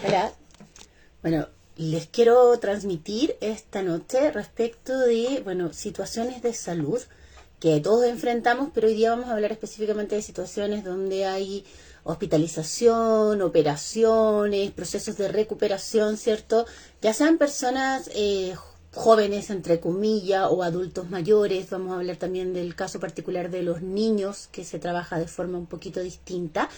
Hola. Bueno, les quiero transmitir esta noche respecto de, situaciones de salud que todos enfrentamos, pero hoy día vamos a hablar específicamente de situaciones donde hay hospitalización, operaciones, procesos de recuperación, ¿cierto? Ya sean personas jóvenes, entre comillas, o adultos mayores. Vamos a hablar también del caso particular de los niños, que se trabaja de forma un poquito distinta.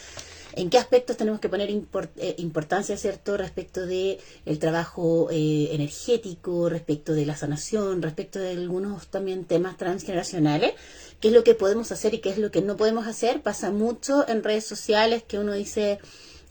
¿En qué aspectos tenemos que poner importancia, cierto, respecto de el trabajo energético, respecto de la sanación, respecto de algunos también temas transgeneracionales? ¿Qué es lo que podemos hacer y qué es lo que no podemos hacer? Pasa mucho en redes sociales que uno dice,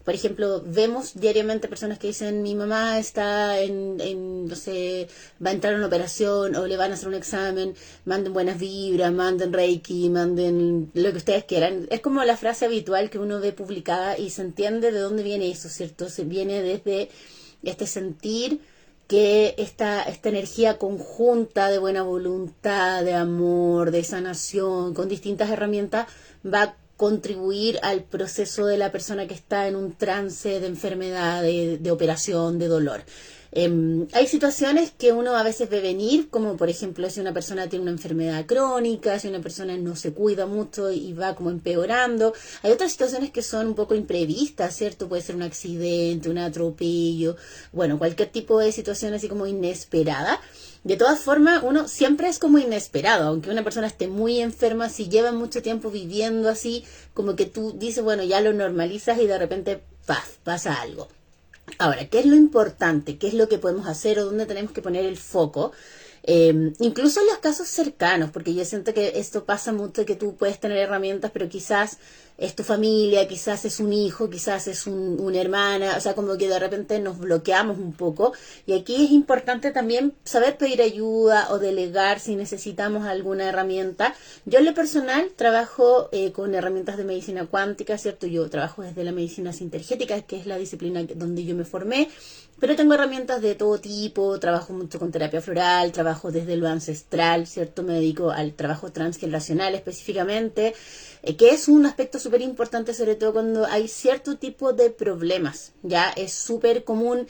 por ejemplo, vemos diariamente personas que dicen, mi mamá está no sé, va a entrar a una operación o le van a hacer un examen, manden buenas vibras, manden reiki, manden lo que ustedes quieran. Es como la frase habitual que uno ve publicada y se entiende de dónde viene eso, ¿cierto? Se viene desde este sentir que esta energía conjunta de buena voluntad, de amor, de sanación, con distintas herramientas, va a contribuir al proceso de la persona que está en un trance de enfermedad, de operación, de dolor. Hay situaciones que uno a veces ve venir, como por ejemplo si una persona tiene una enfermedad crónica, si una persona no se cuida mucho y va como empeorando. Hay otras situaciones que son un poco imprevistas, ¿cierto? Puede ser un accidente, un atropello, bueno, cualquier tipo de situación así como inesperada. De todas formas, uno siempre es como inesperado, aunque una persona esté muy enferma, si lleva mucho tiempo viviendo así, como que tú dices, bueno, ya lo normalizas y de repente, ¡paf!, pasa algo. Ahora, ¿qué es lo importante? ¿Qué es lo que podemos hacer o dónde tenemos que poner el foco? Incluso en los casos cercanos, porque yo siento que esto pasa mucho, que tú puedes tener herramientas, pero quizás es tu familia, quizás es un hijo, quizás es una hermana, o sea, como que de repente nos bloqueamos un poco. Y aquí es importante también saber pedir ayuda o delegar si necesitamos alguna herramienta. Yo en lo personal trabajo con herramientas de medicina cuántica, ¿cierto? Yo trabajo desde la medicina sintergética, que es la disciplina donde yo me formé, pero tengo herramientas de todo tipo, trabajo mucho con terapia floral, trabajo desde lo ancestral, ¿cierto? Me dedico al trabajo transgeneracional específicamente, que es un aspecto súper importante, sobre todo cuando hay cierto tipo de problemas, ¿ya? Es súper común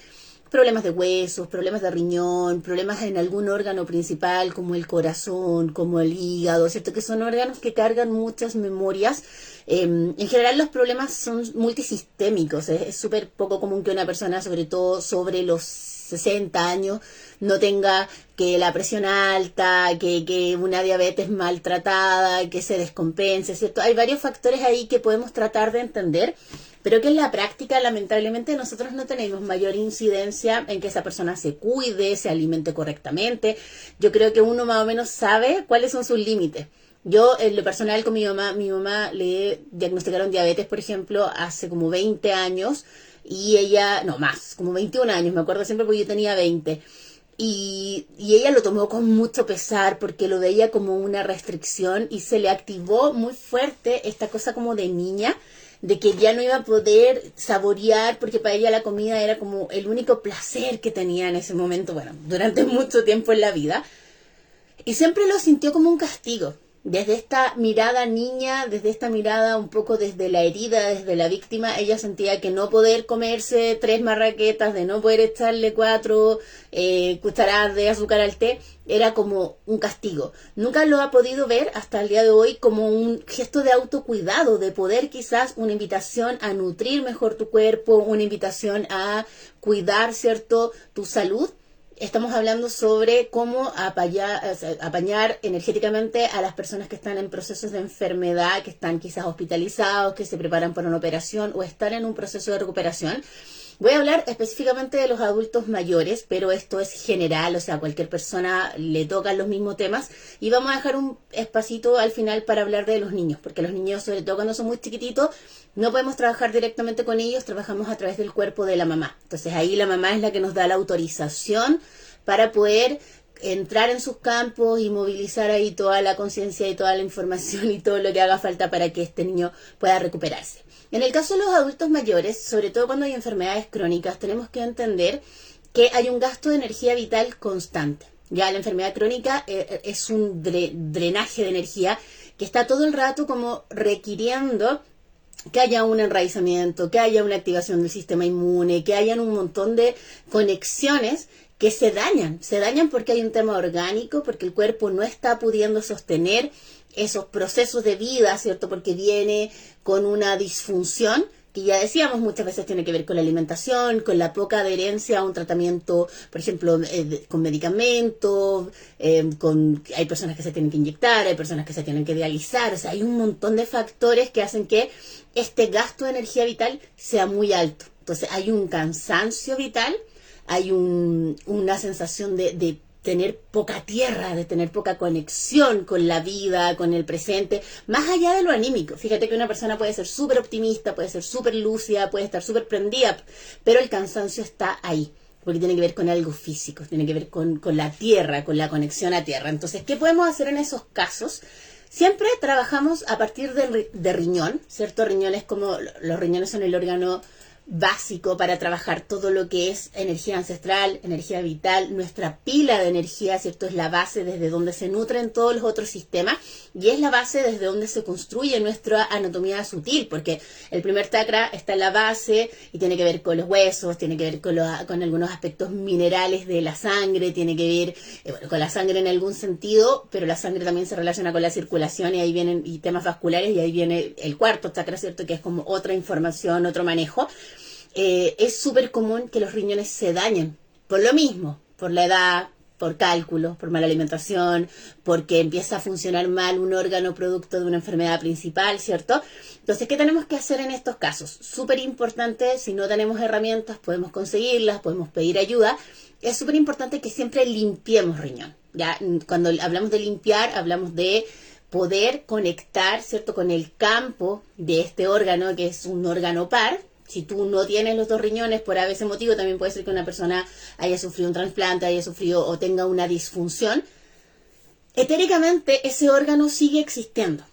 problemas de huesos, problemas de riñón, problemas en algún órgano principal como el corazón, como el hígado, ¿cierto? Que son órganos que cargan muchas memorias. En general los problemas son multisistémicos, es súper poco común que una persona, sobre todo sobre los 60 años, no tenga que la presión alta, que una diabetes maltratada, que se descompense, ¿cierto? Hay varios factores ahí que podemos tratar de entender, pero que en la práctica lamentablemente nosotros no tenemos mayor incidencia en que esa persona se cuide, se alimente correctamente. Yo creo que uno más o menos sabe cuáles son sus límites. Yo, en lo personal, con mi mamá le diagnosticaron diabetes, por ejemplo, hace como 20 años, y ella, no más, como 21 años, me acuerdo siempre porque yo tenía 20. Y ella lo tomó con mucho pesar porque lo veía como una restricción y se le activó muy fuerte esta cosa como de niña, de que ya no iba a poder saborear porque para ella la comida era como el único placer que tenía en ese momento, bueno, durante mucho tiempo en la vida. Y siempre lo sintió como un castigo. Desde esta mirada niña, desde esta mirada un poco desde la herida, desde la víctima, ella sentía que no poder comerse 3 marraquetas, de no poder echarle 4 cucharadas de azúcar al té, era como un castigo. Nunca lo ha podido ver hasta el día de hoy como un gesto de autocuidado, de poder quizás una invitación a nutrir mejor tu cuerpo, una invitación a cuidar, ¿cierto?, tu salud. Estamos hablando sobre cómo apañar energéticamente a las personas que están en procesos de enfermedad, que están quizás hospitalizados, que se preparan para una operación o están en un proceso de recuperación. Voy a hablar específicamente de los adultos mayores, pero esto es general, o sea, a cualquier persona le tocan los mismos temas. Y vamos a dejar un espacito al final para hablar de los niños, porque los niños, sobre todo cuando son muy chiquititos, no podemos trabajar directamente con ellos, trabajamos a través del cuerpo de la mamá. Entonces ahí la mamá es la que nos da la autorización para poder entrar en sus campos y movilizar ahí toda la conciencia y toda la información y todo lo que haga falta para que este niño pueda recuperarse. En el caso de los adultos mayores, sobre todo cuando hay enfermedades crónicas, tenemos que entender que hay un gasto de energía vital constante. Ya la enfermedad crónica es un drenaje de energía que está todo el rato como requiriendo que haya un enraizamiento, que haya una activación del sistema inmune, que hayan un montón de conexiones que se dañan porque hay un tema orgánico, porque el cuerpo no está pudiendo sostener esos procesos de vida, ¿cierto? Porque viene con una disfunción que ya decíamos muchas veces tiene que ver con la alimentación, con la poca adherencia a un tratamiento, por ejemplo, con medicamentos, hay personas que se tienen que inyectar, hay personas que se tienen que dializar, o sea, hay un montón de factores que hacen que este gasto de energía vital sea muy alto. Entonces hay un cansancio vital, hay una sensación de tener poca tierra, de tener poca conexión con la vida, con el presente, más allá de lo anímico. Fíjate que una persona puede ser súper optimista, puede ser súper lúcida, puede estar súper prendida, pero el cansancio está ahí, porque tiene que ver con algo físico, tiene que ver con la tierra, con la conexión a tierra. Entonces, ¿qué podemos hacer en esos casos? Siempre trabajamos a partir de riñón, ¿cierto? Riñón es como, los riñones son el órgano básico para trabajar todo lo que es energía ancestral, energía vital, nuestra pila de energía, ¿cierto? Es la base desde donde se nutren todos los otros sistemas y es la base desde donde se construye nuestra anatomía sutil, porque el primer chakra está en la base y tiene que ver con los huesos, tiene que ver con algunos aspectos minerales de la sangre, tiene que ver con la sangre en algún sentido, pero la sangre también se relaciona con la circulación y ahí vienen y temas vasculares y ahí viene el cuarto chakra, ¿cierto? Que es como otra información, otro manejo. Es súper común que los riñones se dañen por lo mismo, por la edad, por cálculos, por mala alimentación, porque empieza a funcionar mal un órgano producto de una enfermedad principal, ¿cierto? Entonces, ¿qué tenemos que hacer en estos casos? Súper importante, si no tenemos herramientas, podemos conseguirlas, podemos pedir ayuda. Es súper importante que siempre limpiemos riñón. ¿Ya? Cuando hablamos de limpiar, hablamos de poder conectar, ¿cierto?, con el campo de este órgano, que es un órgano par. Si tú no tienes los dos riñones por ese motivo, también puede ser que una persona haya sufrido un trasplante, haya sufrido o tenga una disfunción. Etéricamente, ese órgano sigue existiendo,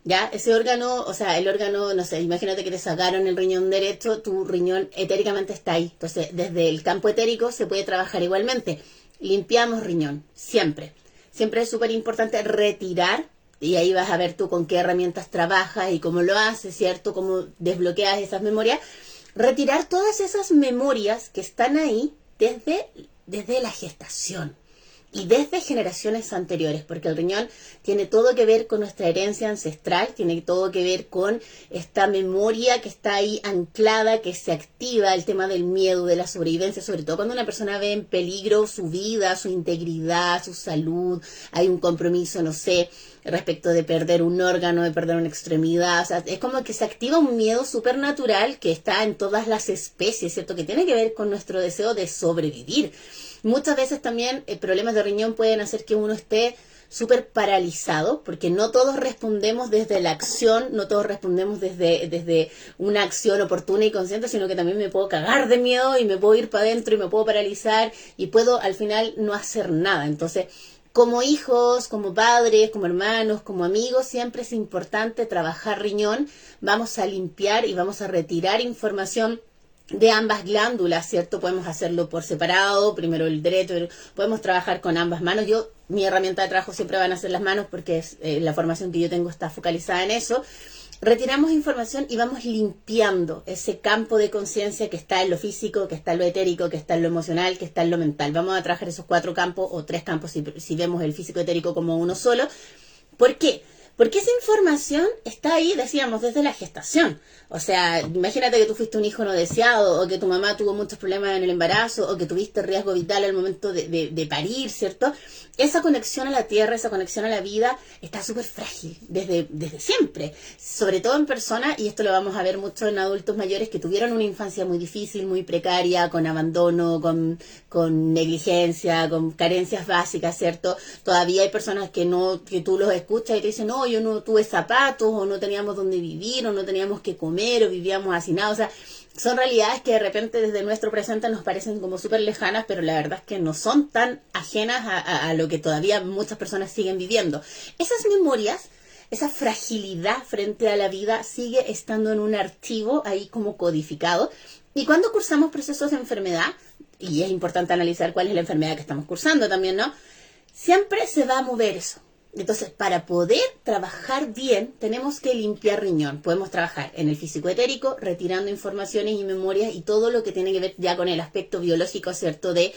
¿ya? Ese órgano, o sea, el órgano, no sé, imagínate que te sacaron el riñón derecho, tu riñón etéricamente está ahí. Entonces, desde el campo etérico se puede trabajar igualmente. Limpiamos riñón, siempre. Siempre es súper importante retirar. Y ahí vas a ver tú con qué herramientas trabajas y cómo lo haces, ¿cierto? Cómo desbloqueas esas memorias. Retirar todas esas memorias que están ahí desde la gestación y desde generaciones anteriores, porque el riñón tiene todo que ver con nuestra herencia ancestral, tiene todo que ver con esta memoria que está ahí anclada, que se activa, el tema del miedo, de la sobrevivencia, sobre todo cuando una persona ve en peligro su vida, su integridad, su salud, hay un compromiso, no sé, respecto de perder un órgano, de perder una extremidad, o sea, es como que se activa un miedo supernatural que está en todas las especies, ¿cierto? Que tiene que ver con nuestro deseo de sobrevivir. Muchas veces también problemas de riñón pueden hacer que uno esté súper paralizado, porque no todos respondemos desde la acción, no todos respondemos desde una acción oportuna y consciente, sino que también me puedo cagar de miedo y me puedo ir para adentro y me puedo paralizar y puedo al final no hacer nada. Entonces, como hijos, como padres, como hermanos, como amigos, siempre es importante trabajar riñón. Vamos a limpiar y vamos a retirar información de ambas glándulas, ¿cierto? Podemos hacerlo por separado, primero el derecho, podemos trabajar con ambas manos. Mi herramienta de trabajo siempre van a ser las manos porque es, la formación que yo tengo está focalizada en eso. Retiramos información y vamos limpiando ese campo de conciencia que está en lo físico, que está en lo etérico, que está en lo emocional, que está en lo mental. Vamos a trabajar esos 4 campos o 3 campos si vemos el físico etérico como uno solo. ¿Por qué? Porque esa información está ahí, decíamos, desde la gestación. O sea, imagínate que tú fuiste un hijo no deseado, o que tu mamá tuvo muchos problemas en el embarazo, o que tuviste riesgo vital al momento de parir, ¿cierto? Esa conexión a la tierra, esa conexión a la vida está súper frágil desde siempre. Sobre todo en personas, y esto lo vamos a ver mucho en adultos mayores que tuvieron una infancia muy difícil, muy precaria, con abandono, con negligencia, con carencias básicas, ¿cierto? Todavía hay personas que tú los escuchas y te dicen, no, yo no tuve zapatos, o no teníamos dónde vivir, o no teníamos que comer, o vivíamos hacinados. O sea, son realidades que de repente desde nuestro presente nos parecen como súper lejanas, pero la verdad es que no son tan ajenas a lo que todavía muchas personas siguen viviendo. Esas memorias, esa fragilidad frente a la vida sigue estando en un archivo ahí como codificado. Y cuando cursamos procesos de enfermedad, y es importante analizar cuál es la enfermedad que estamos cursando también, ¿no? Siempre se va a mover eso. Entonces, para poder trabajar bien, tenemos que limpiar riñón. Podemos trabajar en el físico etérico, retirando informaciones y memorias y todo lo que tiene que ver ya con el aspecto biológico, ¿cierto? De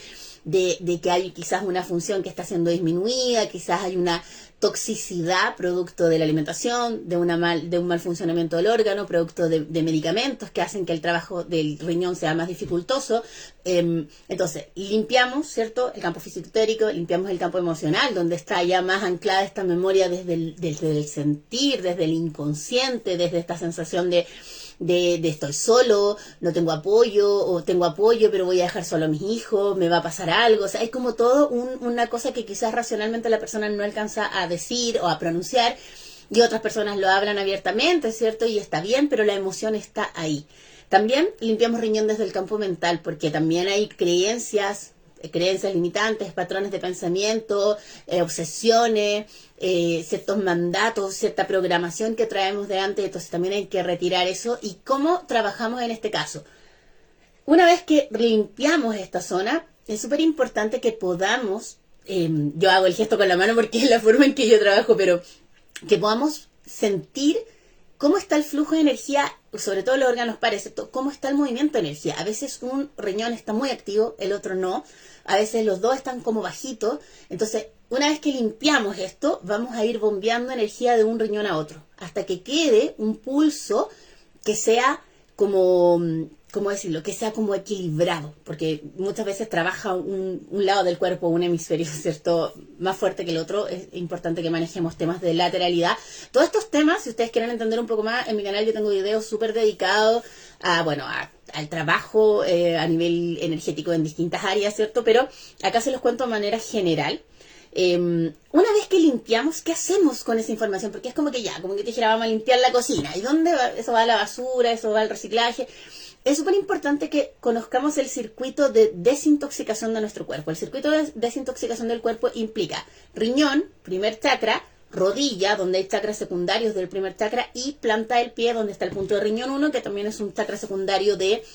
que hay quizás una función que está siendo disminuida, quizás hay una toxicidad producto de la alimentación, de un mal funcionamiento del órgano, producto de medicamentos que hacen que el trabajo del riñón sea más dificultoso. Entonces, limpiamos, ¿cierto? El campo físico-etérico, limpiamos el campo emocional, donde está ya más anclada esta memoria desde el sentir, desde el inconsciente, desde esta sensación de estoy solo, no tengo apoyo, o tengo apoyo pero voy a dejar solo a mis hijos, me va a pasar algo. O sea, es como todo una cosa que quizás racionalmente la persona no alcanza a decir o a pronunciar, y otras personas lo hablan abiertamente, ¿cierto? Y está bien, pero la emoción está ahí. También limpiamos riñón desde el campo mental, porque también hay creencias limitantes, patrones de pensamiento, obsesiones, ciertos mandatos, cierta programación que traemos de antes. Entonces también hay que retirar eso. ¿Y cómo trabajamos en este caso? Una vez que limpiamos esta zona, es súper importante que podamos, yo hago el gesto con la mano porque es la forma en que yo trabajo, pero que podamos sentir cómo está el flujo de energía, sobre todo los órganos pares, cómo está el movimiento de energía. A veces un riñón está muy activo, el otro no. A veces los dos están como bajitos. Entonces, una vez que limpiamos esto, vamos a ir bombeando energía de un riñón a otro, hasta que quede un pulso que sea como, ¿cómo decirlo? Que sea como equilibrado, porque muchas veces trabaja un lado del cuerpo, un hemisferio, ¿cierto?, más fuerte que el otro. Es importante que manejemos temas de lateralidad. Todos estos temas, si ustedes quieren entender un poco más, en mi canal yo tengo videos súper dedicados al trabajo a nivel energético en distintas áreas, ¿cierto? Pero acá se los cuento de manera general. Una vez que limpiamos, ¿qué hacemos con esa información? Porque es como que como que te dijera, vamos a limpiar la cocina. ¿Y dónde va? Eso va a la basura, eso va al reciclaje. Es súper importante que conozcamos el circuito de desintoxicación de nuestro cuerpo. El circuito de desintoxicación del cuerpo implica riñón, primer chakra, rodilla, donde hay chakras secundarios del primer chakra, y planta del pie, donde está el punto de riñón 1, que también es un chakra secundario del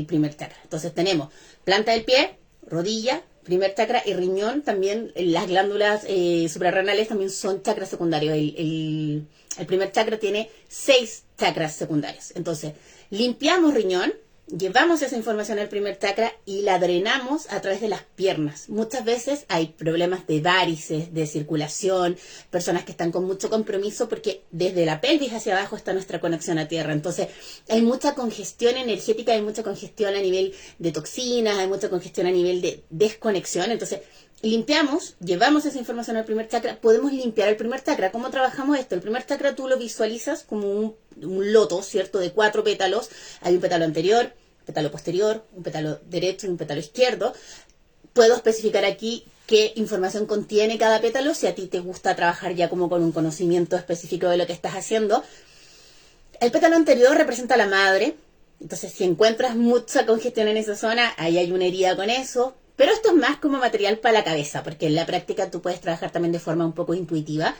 primer chakra. Entonces tenemos planta del pie, rodilla, primer chakra y riñón. También las glándulas suprarrenales también son chakras secundarios. El primer chakra tiene 6 chakras secundarios. Entonces, limpiamos riñón, llevamos esa información al primer chakra y la drenamos a través de las piernas. Muchas veces hay problemas de varices, de circulación, personas que están con mucho compromiso porque desde la pelvis hacia abajo está nuestra conexión a tierra. Entonces hay mucha congestión energética, hay mucha congestión a nivel de toxinas, hay mucha congestión a nivel de desconexión. Entonces limpiamos, llevamos esa información al primer chakra, podemos limpiar el primer chakra. ¿Cómo trabajamos esto? El primer chakra tú lo visualizas como un loto, ¿cierto? De 4 pétalos. Hay un pétalo anterior, un pétalo posterior, un pétalo derecho y un pétalo izquierdo. Puedo especificar aquí qué información contiene cada pétalo, si a ti te gusta trabajar ya como con un conocimiento específico de lo que estás haciendo. El pétalo anterior representa a la madre. Entonces, si encuentras mucha congestión en esa zona, ahí hay una herida con eso. Pero esto es más como material para la cabeza, porque en la práctica tú puedes trabajar también de forma un poco intuitiva.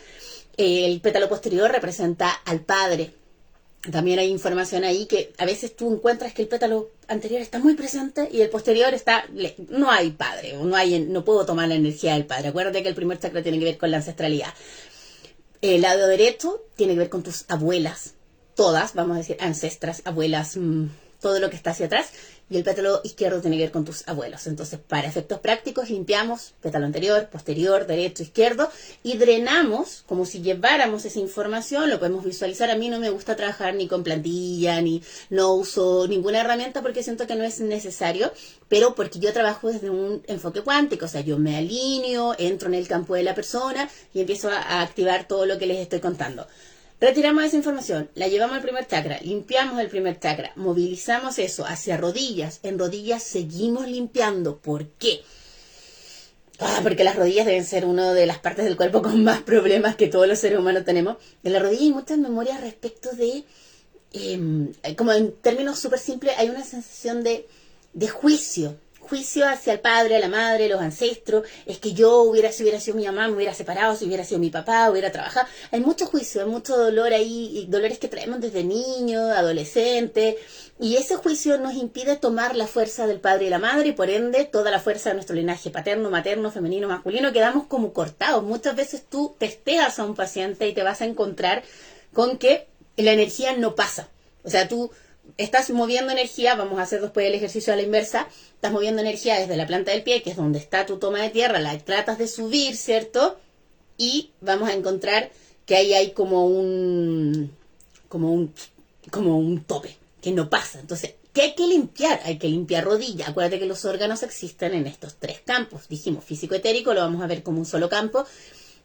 El pétalo posterior representa al padre. También hay información ahí que a veces tú encuentras que el pétalo anterior está muy presente y el posterior no hay padre, no puedo tomar la energía del padre. Acuérdate que el primer chakra tiene que ver con la ancestralidad. El lado derecho tiene que ver con tus abuelas, todas, vamos a decir, ancestras, abuelas, todo lo que está hacia atrás. Y el pétalo izquierdo tiene que ver con tus abuelos. Entonces, para efectos prácticos, limpiamos pétalo anterior, posterior, derecho, izquierdo, y drenamos como si lleváramos esa información. Lo podemos visualizar. A mí no me gusta trabajar ni con plantilla, no uso ninguna herramienta porque siento que no es necesario, pero porque yo trabajo desde un enfoque cuántico. O sea, yo me alineo, entro en el campo de la persona y empiezo a activar todo lo que les estoy contando. Retiramos esa información, la llevamos al primer chakra, limpiamos el primer chakra, movilizamos eso hacia rodillas. En rodillas seguimos limpiando. ¿Por qué? Porque las rodillas deben ser una de las partes del cuerpo con más problemas que todos los seres humanos tenemos. En la rodilla hay muchas memorias respecto de, como en términos súper simples, hay una sensación de juicio. juicio hacia el padre, a la madre, los ancestros, es que si hubiera sido mi mamá, me hubiera separado, si hubiera sido mi papá, hubiera trabajado. Hay mucho juicio, hay mucho dolor ahí, y dolores que traemos desde niños, adolescentes, y ese juicio nos impide tomar la fuerza del padre y la madre, y por ende toda la fuerza de nuestro linaje paterno, materno, femenino, masculino, quedamos como cortados. Muchas veces tú testeas a un paciente y te vas a encontrar con que la energía no pasa. O sea, tú estás moviendo energía, vamos a hacer después el ejercicio a la inversa, estás moviendo energía desde la planta del pie, que es donde está tu toma de tierra, la tratas de subir, ¿cierto? Y vamos a encontrar que ahí hay como un tope, que no pasa. Entonces, ¿qué hay que limpiar? Hay que limpiar rodilla. Acuérdate que los órganos existen en estos tres campos. Dijimos físico-etérico, lo vamos a ver como un solo campo.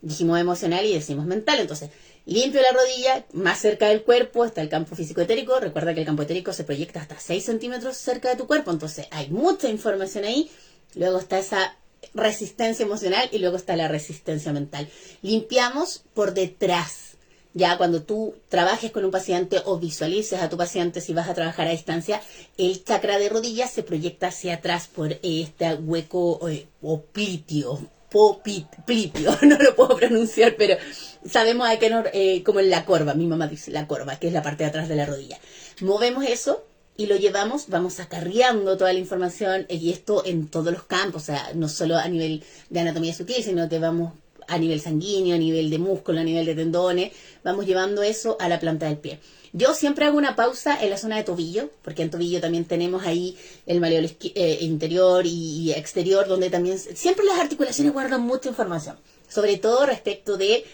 Dijimos emocional y decimos mental. Entonces, limpio la rodilla, más cerca del cuerpo está el campo físico-etérico. Recuerda que el campo etérico se proyecta hasta 6 centímetros cerca de tu cuerpo. Entonces, hay mucha información ahí. Luego está esa resistencia emocional y luego está la resistencia mental. Limpiamos por detrás. Ya cuando tú trabajes con un paciente o visualices a tu paciente, si vas a trabajar a distancia, el chakra de rodilla se proyecta hacia atrás por este hueco oplitio. Plitio, no lo puedo pronunciar, pero sabemos a qué como en la corva, mi mamá dice la corva, que es la parte de atrás de la rodilla. Movemos eso y lo llevamos, vamos acarreando toda la información, y esto en todos los campos, o sea, no solo a nivel de anatomía sutil, sino que vamos a nivel sanguíneo, a nivel de músculo, a nivel de tendones, vamos llevando eso a la planta del pie. Yo siempre hago una pausa en la zona de tobillo, porque en tobillo también tenemos ahí el maleolo interior y exterior, donde también siempre las articulaciones guardan mucha información, sobre todo respecto de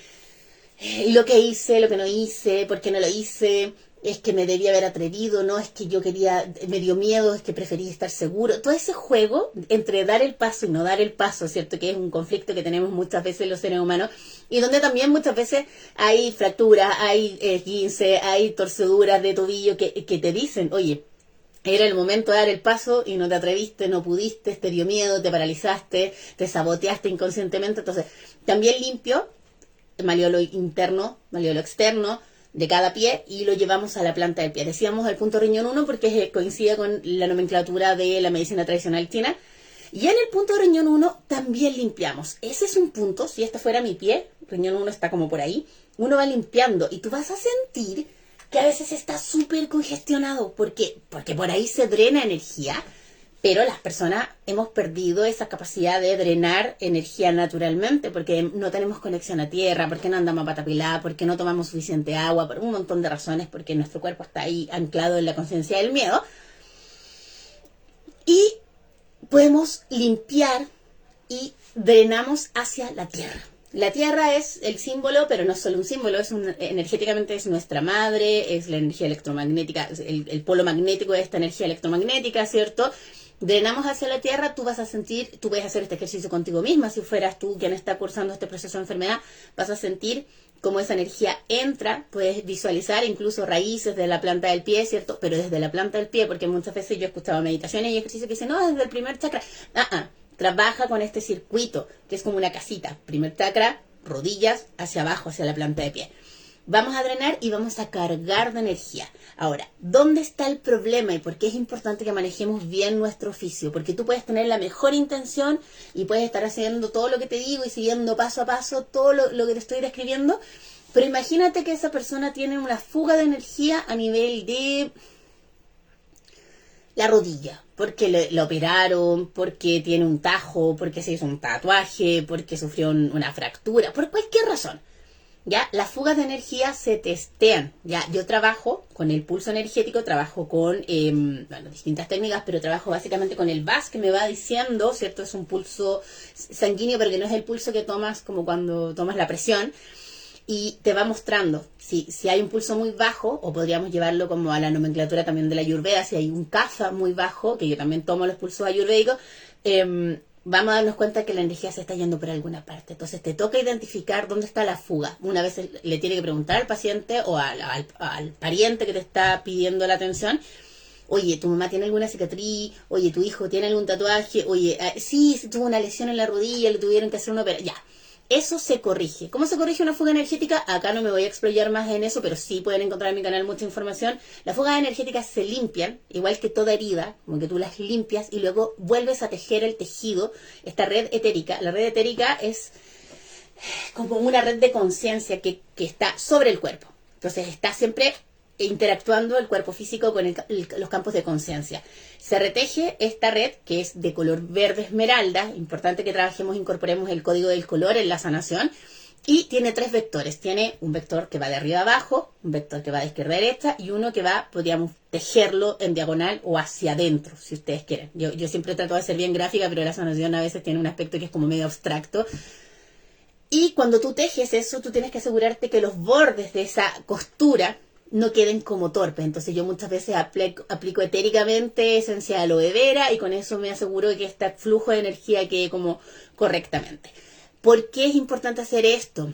lo que hice, lo que no hice, por qué no lo hice, es que me debía haber atrevido, no, es que yo quería, me dio miedo, es que preferí estar seguro. Todo ese juego entre dar el paso y no dar el paso, ¿cierto? Que es un conflicto que tenemos muchas veces los seres humanos, y donde también muchas veces hay fracturas, hay esguince, hay torceduras de tobillo que te dicen, oye, era el momento de dar el paso y no te atreviste, no pudiste, te dio miedo, te paralizaste, te saboteaste inconscientemente. Entonces, también limpio maleolo interno, maleolo externo de cada pie, y lo llevamos a la planta del pie. Decíamos el punto riñón 1 porque coincide con la nomenclatura de la medicina tradicional china. Y en el punto riñón 1 también limpiamos. Ese es un punto, si este fuera mi pie, riñón 1 está como por ahí, uno va limpiando y tú vas a sentir que a veces está súper congestionado. Porque por ahí se drena energía, pero las personas hemos perdido esa capacidad de drenar energía naturalmente, porque no tenemos conexión a tierra, porque no andamos a pata pelada, porque no tomamos suficiente agua, por un montón de razones, porque nuestro cuerpo está ahí anclado en la conciencia del miedo. Y podemos limpiar y drenamos hacia la tierra. La tierra es el símbolo, pero no es solo un símbolo, energéticamente es nuestra madre, es la energía electromagnética, el polo magnético de esta energía electromagnética, ¿cierto? Drenamos hacia la tierra, tú vas a sentir, tú puedes hacer este ejercicio contigo misma, si fueras tú quien está cursando este proceso de enfermedad, vas a sentir cómo esa energía entra, puedes visualizar incluso raíces de la planta del pie, ¿cierto? Pero desde la planta del pie, porque muchas veces yo he escuchado meditaciones y ejercicios que dicen, no, desde el primer chakra. Trabaja con este circuito, que es como una casita. Primer chakra, rodillas, hacia abajo, hacia la planta de pie. Vamos a drenar y vamos a cargar de energía. Ahora, ¿dónde está el problema y por qué es importante que manejemos bien nuestro oficio? Porque tú puedes tener la mejor intención y puedes estar haciendo todo lo que te digo y siguiendo paso a paso todo lo que te estoy describiendo, pero imagínate que esa persona tiene una fuga de energía a nivel de la rodilla, porque le operaron, porque tiene un tajo, porque se hizo un tatuaje, porque sufrió una fractura, por cualquier razón. Ya, las fugas de energía se testean. Ya, yo trabajo con el pulso energético, trabajo con distintas técnicas, pero trabajo básicamente con el VAS que me va diciendo, ¿cierto? Es un pulso sanguíneo, pero que no es el pulso que tomas como cuando tomas la presión, y te va mostrando si hay un pulso muy bajo, o podríamos llevarlo como a la nomenclatura también de la Ayurveda, si hay un kapha muy bajo, que yo también tomo los pulsos ayurvédicos, vamos a darnos cuenta que la energía se está yendo por alguna parte. Entonces te toca identificar dónde está la fuga. Una vez le tiene que preguntar al paciente o al pariente que te está pidiendo la atención, oye, ¿tu mamá tiene alguna cicatriz? Oye, ¿tu hijo tiene algún tatuaje? Oye, sí, tuvo una lesión en la rodilla, le tuvieron que hacer una operación. Ya, eso se corrige. ¿Cómo se corrige una fuga energética? Acá no me voy a explayar más en eso, pero sí pueden encontrar en mi canal mucha información. Las fugas energéticas se limpian, igual que toda herida, como que tú las limpias y luego vuelves a tejer el tejido, esta red etérica. La red etérica es como una red de conciencia que está sobre el cuerpo. Entonces está siempre interactuando el cuerpo físico con los campos de conciencia. Se reteje esta red que es de color verde esmeralda, importante que trabajemos, incorporemos el código del color en la sanación, y tiene 3 vectores. Tiene un vector que va de arriba a abajo, un vector que va de izquierda a derecha y uno que va, podríamos tejerlo en diagonal o hacia adentro, si ustedes quieren. Yo siempre trato de ser bien gráfica, pero la sanación a veces tiene un aspecto que es como medio abstracto. Y cuando tú tejes eso, tú tienes que asegurarte que los bordes de esa costura no queden como torpes. Entonces yo muchas veces aplico etéricamente esencia de aloe vera y con eso me aseguro de que este flujo de energía quede como correctamente. ¿Por qué es importante hacer esto?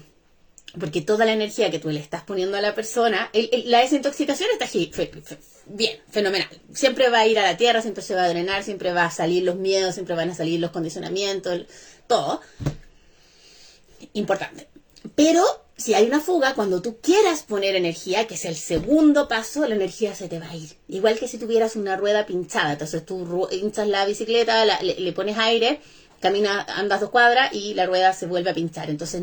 Porque toda la energía que tú le estás poniendo a la persona, la desintoxicación está bien, fenomenal. Siempre va a ir a la tierra, siempre se va a drenar, siempre va a salir los miedos, siempre van a salir los condicionamientos, todo. Importante. Pero si hay una fuga, cuando tú quieras poner energía, que es el segundo paso, la energía se te va a ir. Igual que si tuvieras una rueda pinchada. Entonces tú hinchas la bicicleta, le pones aire, andas 2 cuadras y la rueda se vuelve a pinchar. Entonces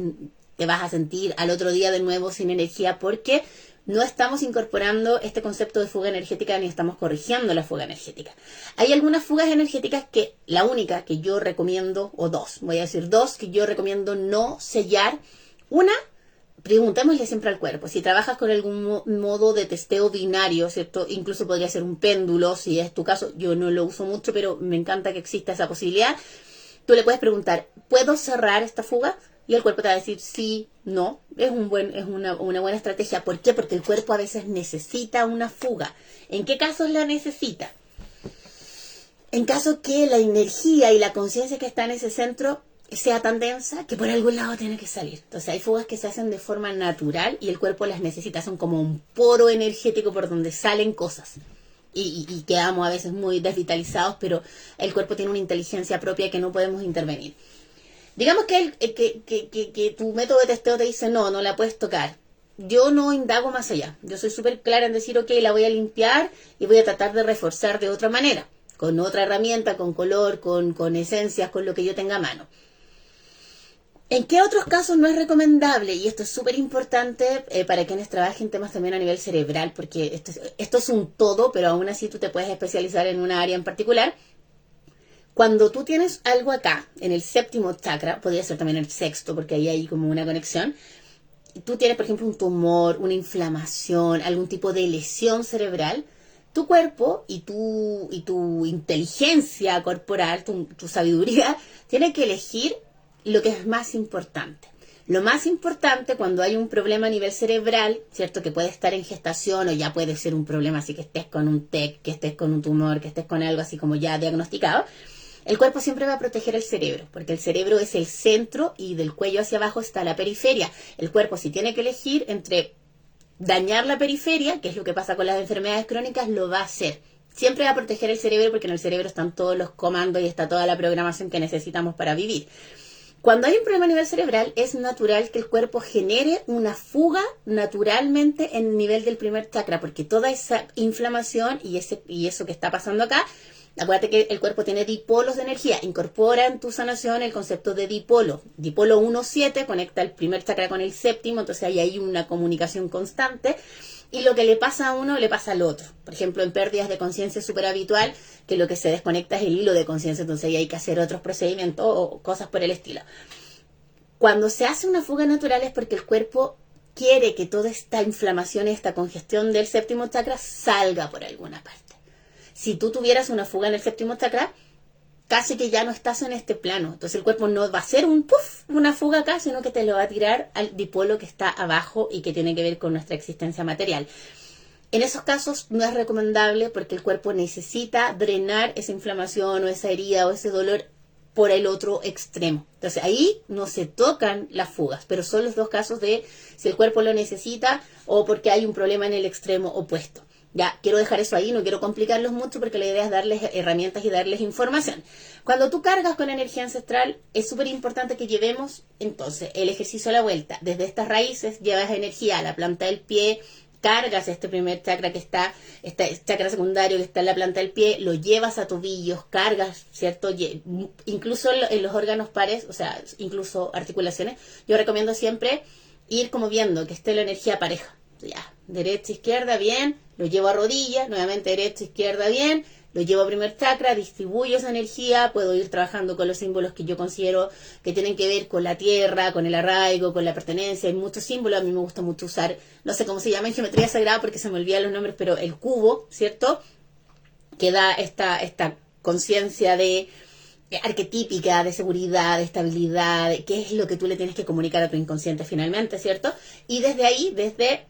te vas a sentir al otro día de nuevo sin energía porque no estamos incorporando este concepto de fuga energética ni estamos corrigiendo la fuga energética. Hay algunas fugas energéticas que la única que yo recomiendo, o 2, voy a decir 2, que yo recomiendo no sellar. Una, preguntémosle siempre al cuerpo. Si trabajas con algún modo de testeo binario, ¿cierto? Incluso podría ser un péndulo, si es tu caso. Yo no lo uso mucho, pero me encanta que exista esa posibilidad. Tú le puedes preguntar, ¿puedo cerrar esta fuga? Y el cuerpo te va a decir sí, no. Es una buena estrategia. ¿Por qué? Porque el cuerpo a veces necesita una fuga. ¿En qué casos la necesita? En caso que la energía y la conciencia que está en ese centro sea tan densa que por algún lado tiene que salir. Entonces hay fugas que se hacen de forma natural y el cuerpo las necesita. Son como un poro energético por donde salen cosas. Y quedamos a veces muy desvitalizados, pero el cuerpo tiene una inteligencia propia que no podemos intervenir. Digamos que tu método de testeo te dice no la puedes tocar. Yo no indago más allá. Yo soy súper clara en decir, ok, la voy a limpiar y voy a tratar de reforzar de otra manera. Con otra herramienta, con color, con esencias, con lo que yo tenga a mano. ¿En qué otros casos no es recomendable? Y esto es súper importante para quienes trabajen temas también a nivel cerebral, porque esto es un todo, pero aún así tú te puedes especializar en una área en particular. Cuando tú tienes algo acá, en el 7º chakra, podría ser también el 6º, porque ahí hay como una conexión. Tú tienes, por ejemplo, un tumor, una inflamación, algún tipo de lesión cerebral. Tu cuerpo y tu inteligencia corporal, tu sabiduría, tiene que elegir lo que es más importante. Lo más importante cuando hay un problema a nivel cerebral, ¿cierto? Que puede estar en gestación o ya puede ser un problema así que estés con un TEC, que estés con un tumor, que estés con algo así como ya diagnosticado. El cuerpo siempre va a proteger el cerebro, porque el cerebro es el centro y del cuello hacia abajo está la periferia. El cuerpo, si tiene que elegir entre dañar la periferia, que es lo que pasa con las enfermedades crónicas, lo va a hacer. Siempre va a proteger el cerebro porque en el cerebro están todos los comandos y está toda la programación que necesitamos para vivir. Cuando hay un problema a nivel cerebral, es natural que el cuerpo genere una fuga naturalmente en el nivel del primer chakra, porque toda esa inflamación y eso que está pasando acá, acuérdate que el cuerpo tiene dipolos de energía. Incorpora en tu sanación el concepto de dipolo. Dipolo 1-7 conecta el primer chakra con el 7º, entonces ahí hay una comunicación constante. Y lo que le pasa a uno, le pasa al otro. Por ejemplo, en pérdidas de conciencia es súper habitual que lo que se desconecta es el hilo de conciencia, entonces ahí hay que hacer otros procedimientos o cosas por el estilo. Cuando se hace una fuga natural es porque el cuerpo quiere que toda esta inflamación, esta congestión del 7º chakra salga por alguna parte. Si tú tuvieras una fuga en el 7º chakra, casi que ya no estás en este plano. Entonces el cuerpo no va a hacer una fuga acá, sino que te lo va a tirar al dipolo que está abajo y que tiene que ver con nuestra existencia material. En esos casos no es recomendable porque el cuerpo necesita drenar esa inflamación o esa herida o ese dolor por el otro extremo. Entonces ahí no se tocan las fugas, pero son los 2 casos de si el cuerpo lo necesita o porque hay un problema en el extremo opuesto. Ya, quiero dejar eso ahí, no quiero complicarlos mucho porque la idea es darles herramientas y darles información. Cuando tú cargas con energía ancestral, es súper importante que llevemos, entonces, el ejercicio a la vuelta. Desde estas raíces llevas energía a la planta del pie, cargas este primer chakra que está, este chakra secundario que está en la planta del pie, lo llevas a tobillos, cargas, ¿cierto? Incluso en los órganos pares, o sea, incluso articulaciones, yo recomiendo siempre ir como viendo que esté la energía pareja. Ya, derecha, izquierda, bien, lo llevo a rodilla, nuevamente derecha, izquierda, bien, lo llevo a primer chakra, distribuyo esa energía, puedo ir trabajando con los símbolos que yo considero que tienen que ver con la tierra, con el arraigo, con la pertenencia. Hay muchos símbolos, a mí me gusta mucho usar, no sé cómo se llama en geometría sagrada porque se me olvidan los nombres, pero el cubo, ¿cierto? Que da esta conciencia de arquetípica, de seguridad, de estabilidad, de qué es lo que tú le tienes que comunicar a tu inconsciente finalmente, ¿cierto? Y desde ahí, desde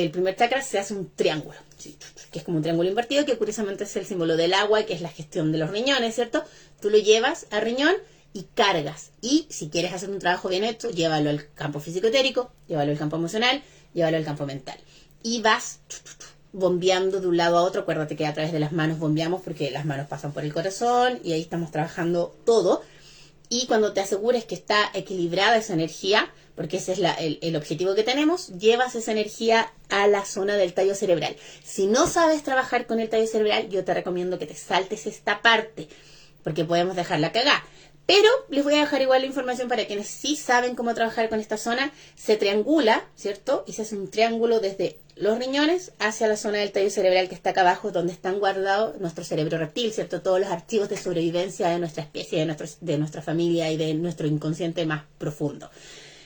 el primer chakra se hace un triángulo, ¿sí? Que es como un triángulo invertido, que curiosamente es el símbolo del agua, que es la gestión de los riñones, ¿cierto? Tú lo llevas al riñón y cargas. Y si quieres hacer un trabajo bien hecho, llévalo al campo físico-etérico, llévalo al campo emocional, llévalo al campo mental. Y vas bombeando de un lado a otro. Acuérdate que a través de las manos bombeamos porque las manos pasan por el corazón y ahí estamos trabajando todo. Y cuando te asegures que está equilibrada esa energía, porque ese es el objetivo que tenemos, llevas esa energía a la zona del tallo cerebral. Si no sabes trabajar con el tallo cerebral, yo te recomiendo que te saltes esta parte, porque podemos dejarla cagada. Pero les voy a dejar igual la información para quienes sí saben cómo trabajar con esta zona. Se triangula, ¿cierto? Y se hace un triángulo desde los riñones hacia la zona del tallo cerebral que está acá abajo, donde están guardados nuestro cerebro reptil, ¿cierto? Todos los archivos de sobrevivencia de nuestra especie, de nuestra familia y de nuestro inconsciente más profundo.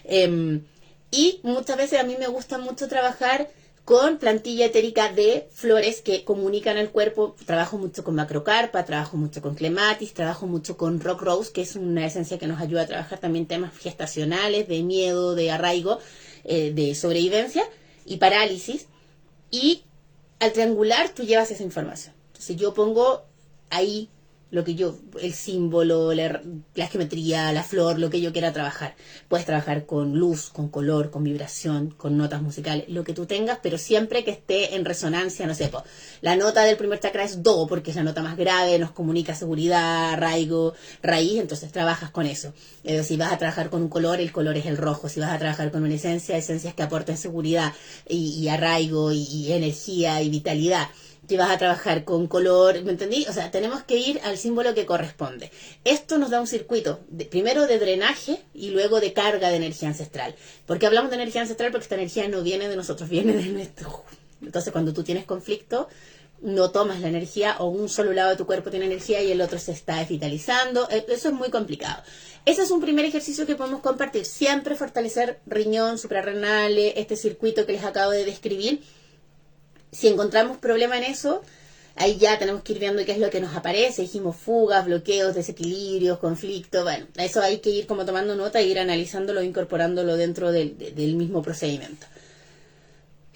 Y muchas veces a mí me gusta mucho trabajar con plantilla etérica de flores que comunican al cuerpo. Trabajo mucho con macrocarpa, trabajo mucho con clematis, trabajo mucho con rock rose, que es una esencia que nos ayuda a trabajar también temas gestacionales, de miedo, de arraigo, de sobrevivencia y parálisis. Y al triangular tú llevas esa información. Entonces yo pongo ahí el símbolo, la geometría, la flor, lo que yo quiera trabajar. Puedes trabajar con luz, con color, con vibración, con notas musicales, lo que tú tengas, pero siempre que esté en resonancia, no sé, la nota del primer chakra es do, porque es la nota más grave, nos comunica seguridad, arraigo, raíz, entonces trabajas con eso. Si vas a trabajar con un color, el color es el rojo. Si vas a trabajar con una esencias que aporten seguridad y arraigo y energía y vitalidad. Si vas a trabajar con color, ¿me entendí? O sea, tenemos que ir al símbolo que corresponde. Esto nos da un circuito, primero de drenaje y luego de carga de energía ancestral. ¿Por qué hablamos de energía ancestral? Porque esta energía no viene de nosotros, viene de nuestro. Entonces, cuando tú tienes conflicto, no tomas la energía o un solo lado de tu cuerpo tiene energía y el otro se está desvitalizando. Eso es muy complicado. Ese es un primer ejercicio que podemos compartir. Siempre fortalecer riñón, suprarrenales, este circuito que les acabo de describir. Si encontramos problema en eso, ahí ya tenemos que ir viendo qué es lo que nos aparece. Dijimos fugas, bloqueos, desequilibrios, conflictos. Bueno, eso hay que ir como tomando nota e ir analizándolo, incorporándolo dentro del mismo procedimiento.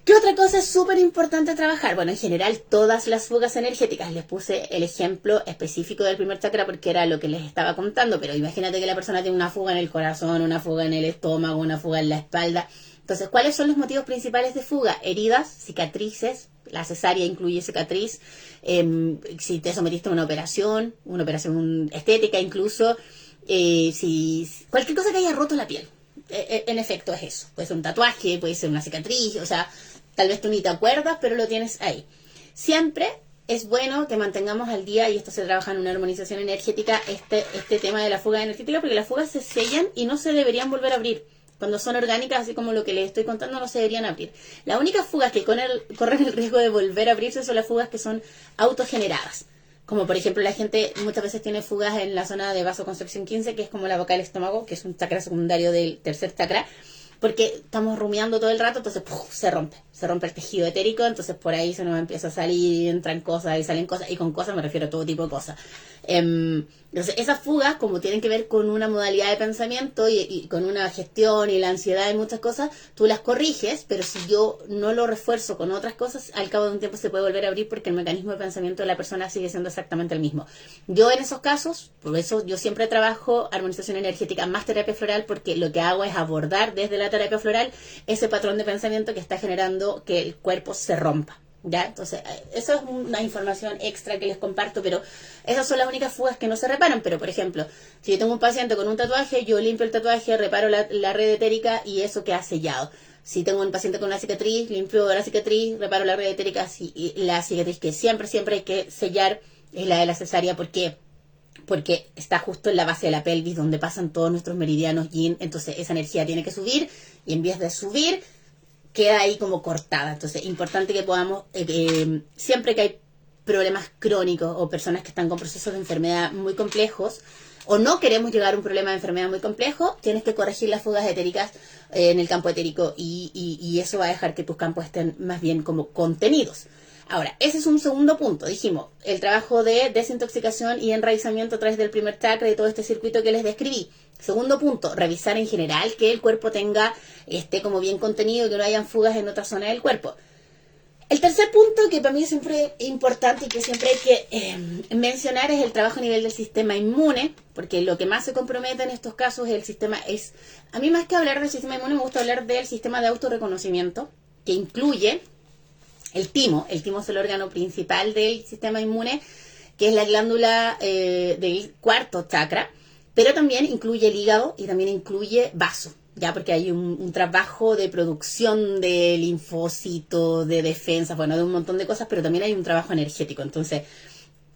¿Qué otra cosa es súper importante trabajar? Bueno, en general todas las fugas energéticas. Les puse el ejemplo específico del primer chakra porque era lo que les estaba contando, pero imagínate que la persona tiene una fuga en el corazón, una fuga en el estómago, una fuga en la espalda. Entonces, ¿cuáles son los motivos principales de fuga? Heridas, cicatrices, la cesárea incluye cicatriz, si te sometiste a una operación estética incluso, cualquier cosa que haya roto la piel. En efecto es eso. Puede ser un tatuaje, puede ser una cicatriz, o sea, tal vez tú ni te acuerdas, pero lo tienes ahí. Siempre es bueno que mantengamos al día, y esto se trabaja en una armonización energética, este tema de la fuga energética, porque las fugas se sellan y no se deberían volver a abrir. Cuando son orgánicas, así como lo que les estoy contando, no se deberían abrir. Las únicas fugas que corren el riesgo de volver a abrirse son las fugas que son autogeneradas. Como por ejemplo la gente muchas veces tiene fugas en la zona de vasoconstricción 15, que es como la boca del estómago, que es un chakra secundario del tercer chakra, porque estamos rumiando todo el rato, entonces se rompe el tejido etérico, entonces por ahí se nos empieza a salir, entran cosas y salen cosas, y con cosas me refiero a todo tipo de cosas. Entonces esas fugas, como tienen que ver con una modalidad de pensamiento y con una gestión y la ansiedad y muchas cosas, tú las corriges, pero si yo no lo refuerzo con otras cosas, al cabo de un tiempo se puede volver a abrir porque el mecanismo de pensamiento de la persona sigue siendo exactamente el mismo. Yo en esos casos, por eso yo siempre trabajo armonización energética más terapia floral, porque lo que hago es abordar desde la terapia floral ese patrón de pensamiento que está generando haciendo que el cuerpo se rompa. ¿Ya? Entonces, eso es una información extra que les comparto, pero esas son las únicas fugas que no se reparan. Pero, por ejemplo, si yo tengo un paciente con un tatuaje, yo limpio el tatuaje, reparo la red etérica y eso queda sellado. Si tengo un paciente con una cicatriz, limpio la cicatriz, reparo la red etérica, y la cicatriz que siempre hay que sellar es la de la cesárea. ¿Por qué? Porque está justo en la base de la pelvis donde pasan todos nuestros meridianos yin, entonces esa energía tiene que subir y en vez de subir queda ahí como cortada. Entonces, importante que podamos, siempre que hay problemas crónicos o personas que están con procesos de enfermedad muy complejos, o no queremos llegar a un problema de enfermedad muy complejo, tienes que corregir las fugas etéricas en el campo etérico y eso va a dejar que tus campos estén más bien como contenidos. Ahora, ese es un segundo punto. Dijimos, el trabajo de desintoxicación y enraizamiento a través del primer chakra y todo este circuito que les describí. Segundo punto, revisar en general que el cuerpo esté como bien contenido y que no hayan fugas en otra zona del cuerpo. El tercer punto, que para mí es siempre importante y que siempre hay que mencionar, es el trabajo a nivel del sistema inmune, porque lo que más se compromete en estos casos es el sistema, a mí más que hablar del sistema inmune me gusta hablar del sistema de autorreconocimiento, que incluye el timo. El timo es el órgano principal del sistema inmune, que es la glándula del cuarto chakra, pero también incluye el hígado y también incluye vaso, ya porque hay un trabajo de producción de linfocitos, de defensa, bueno, de un montón de cosas, pero también hay un trabajo energético. Entonces,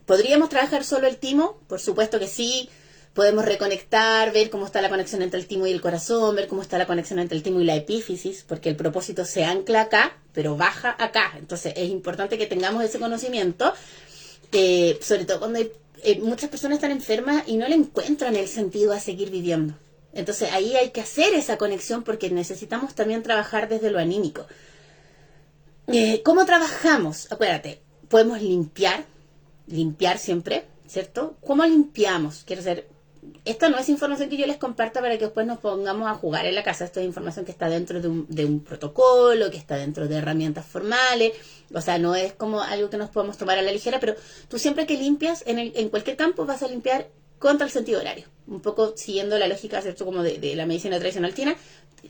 ¿podríamos trabajar solo el timo? Por supuesto que sí. Podemos reconectar, ver cómo está la conexión entre el timo y el corazón, ver cómo está la conexión entre el timo y la epífisis, porque el propósito se ancla acá, pero baja acá. Entonces es importante que tengamos ese conocimiento, sobre todo cuando muchas personas están enfermas y no le encuentran el sentido a seguir viviendo. Entonces ahí hay que hacer esa conexión porque necesitamos también trabajar desde lo anímico. ¿Cómo trabajamos? Acuérdate, podemos limpiar siempre, ¿cierto? ¿Cómo limpiamos? Quiero decir, esta no es información que yo les comparta para que después nos pongamos a jugar en la casa. Esto es información que está dentro de un protocolo, que está dentro de herramientas formales. O sea, no es como algo que nos podamos tomar a la ligera, pero tú siempre que limpias en cualquier campo vas a limpiar contra el sentido horario. Un poco siguiendo la lógica, ¿cierto? Como de la medicina tradicional china.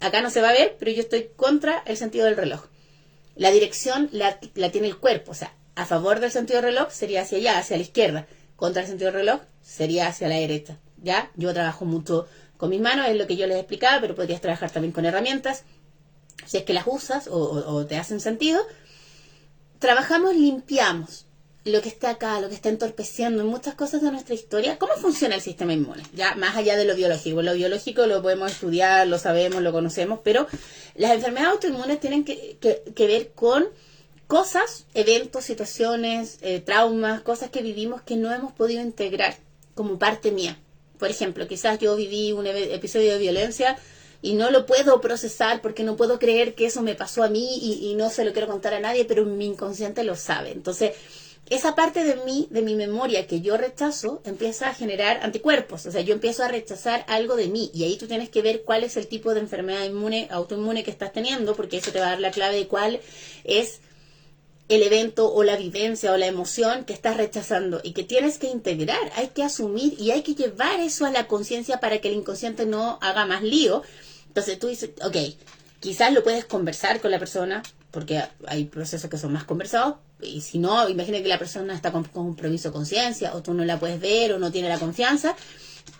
Acá no se va a ver, pero yo estoy contra el sentido del reloj. La dirección la tiene el cuerpo. O sea, a favor del sentido del reloj sería hacia allá, hacia la izquierda. Contra el sentido del reloj sería hacia la derecha. ¿Ya? Yo trabajo mucho con mis manos, es lo que yo les explicaba, pero podrías trabajar también con herramientas, si es que las usas o te hacen sentido. Trabajamos, limpiamos lo que está acá, lo que está entorpeciendo en muchas cosas de nuestra historia. ¿Cómo funciona el sistema inmune? Ya más allá de lo biológico. Lo biológico lo podemos estudiar, lo sabemos, lo conocemos, pero las enfermedades autoinmunes tienen que ver con cosas, eventos, situaciones, traumas, cosas que vivimos que no hemos podido integrar como parte mía. Por ejemplo, quizás yo viví un episodio de violencia y no lo puedo procesar porque no puedo creer que eso me pasó a mí y no se lo quiero contar a nadie, pero mi inconsciente lo sabe. Entonces, esa parte de mi memoria que yo rechazo, empieza a generar anticuerpos. O sea, yo empiezo a rechazar algo de mí y ahí tú tienes que ver cuál es el tipo de enfermedad autoinmune que estás teniendo, porque eso te va a dar la clave de cuál es el evento o la vivencia o la emoción que estás rechazando y que tienes que integrar, hay que asumir y hay que llevar eso a la conciencia para que el inconsciente no haga más lío. Entonces tú dices, ok, quizás lo puedes conversar con la persona, porque hay procesos que son más conversados, y si no, imagina que la persona está con compromiso de conciencia, o tú no la puedes ver, o no tiene la confianza,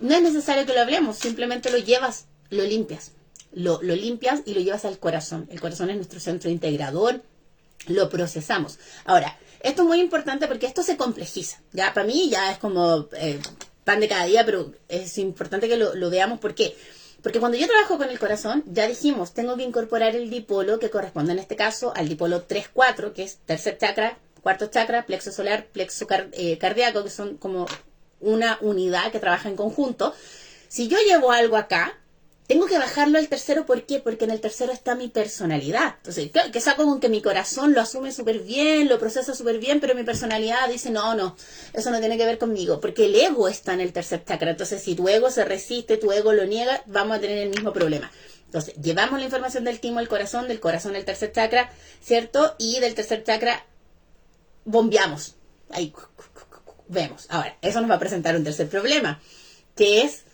no es necesario que lo hablemos, simplemente lo llevas, lo limpias, lo limpias y lo llevas al corazón. El corazón es nuestro centro integrador, lo procesamos. Ahora, esto es muy importante porque esto se complejiza. Ya para mí ya es como pan de cada día, pero es importante que lo veamos. ¿Por qué? Porque cuando yo trabajo con el corazón, ya dijimos, tengo que incorporar el dipolo que corresponde en este caso al dipolo 3-4, que es tercer chakra, cuarto chakra, plexo solar, plexo cardíaco, que son como una unidad que trabaja en conjunto. Si yo llevo algo acá, tengo que bajarlo al tercero. ¿Por qué? Porque en el tercero está mi personalidad. Entonces, ¿qué saco con que mi corazón lo asume súper bien, lo procesa súper bien, pero mi personalidad dice, no, eso no tiene que ver conmigo? Porque el ego está en el tercer chakra. Entonces, si tu ego se resiste, tu ego lo niega, vamos a tener el mismo problema. Entonces, llevamos la información del timo al corazón, del corazón al tercer chakra, ¿cierto? Y del tercer chakra bombeamos. Ahí vemos. Ahora, eso nos va a presentar un tercer problema, que es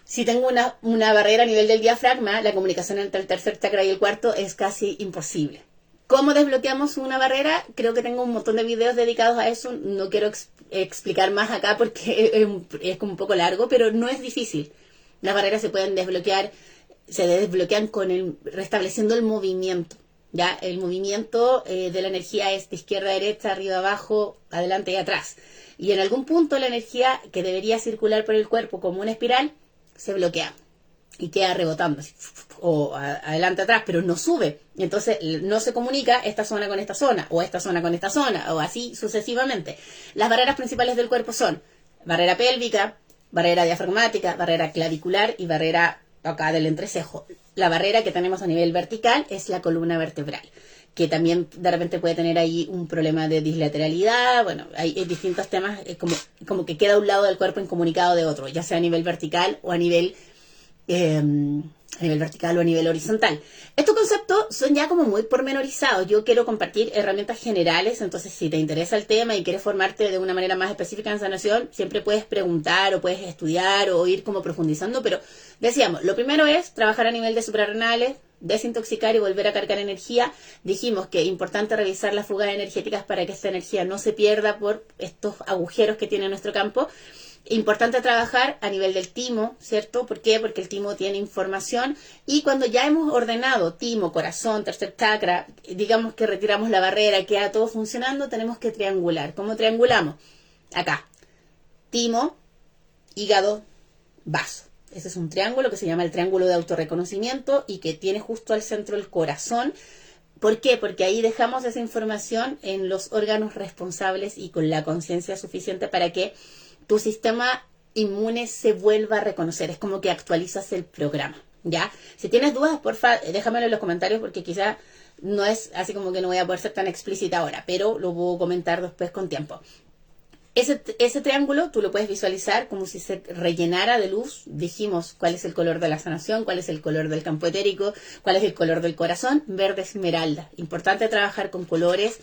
si tengo una barrera a nivel del diafragma, la comunicación entre el tercer chakra y el cuarto es casi imposible. ¿Cómo desbloqueamos una barrera? Creo que tengo un montón de videos dedicados a eso. No quiero explicar más acá porque es como un poco largo, pero no es difícil. Las barreras se pueden desbloquear, se desbloquean restableciendo el movimiento. ¿Ya? El movimiento de la energía es de izquierda a derecha, arriba a abajo, adelante y atrás. Y en algún punto la energía que debería circular por el cuerpo como una espiral se bloquea y queda rebotando, así, o adelante atrás, pero no sube. Entonces no se comunica esta zona con esta zona, o esta zona con esta zona, o así sucesivamente. Las barreras principales del cuerpo son barrera pélvica, barrera diafragmática, barrera clavicular y barrera acá del entrecejo. La barrera que tenemos a nivel vertical es la columna vertebral, que también de repente puede tener ahí un problema de dislateralidad. Bueno, hay distintos temas, como que queda un lado del cuerpo incomunicado de otro, ya sea a nivel vertical o a nivel vertical o a nivel horizontal. Estos conceptos son ya como muy pormenorizados. Yo quiero compartir herramientas generales, entonces si te interesa el tema y quieres formarte de una manera más específica en sanación, siempre puedes preguntar o puedes estudiar o ir como profundizando, pero decíamos, lo primero es trabajar a nivel de suprarrenales, desintoxicar y volver a cargar energía. Dijimos que es importante revisar las fugas energéticas para que esta energía no se pierda por estos agujeros que tiene nuestro campo. Importante trabajar a nivel del timo, ¿cierto? ¿Por qué? Porque el timo tiene información y cuando ya hemos ordenado timo, corazón, tercer chakra, digamos que retiramos la barrera, queda todo funcionando, tenemos que triangular. ¿Cómo triangulamos? Acá, timo, hígado, vaso. Ese es un triángulo que se llama el triángulo de autorreconocimiento y que tiene justo al centro el corazón. ¿Por qué? Porque ahí dejamos esa información en los órganos responsables y con la conciencia suficiente para que tu sistema inmune se vuelva a reconocer. Es como que actualizas el programa, ¿ya? Si tienes dudas, porfa, déjamelo en los comentarios porque quizá no es así como que no voy a poder ser tan explícita ahora, pero lo puedo comentar después con tiempo. Ese triángulo tú lo puedes visualizar como si se rellenara de luz. Dijimos cuál es el color de la sanación, cuál es el color del campo etérico, cuál es el color del corazón, verde esmeralda. Importante trabajar con colores.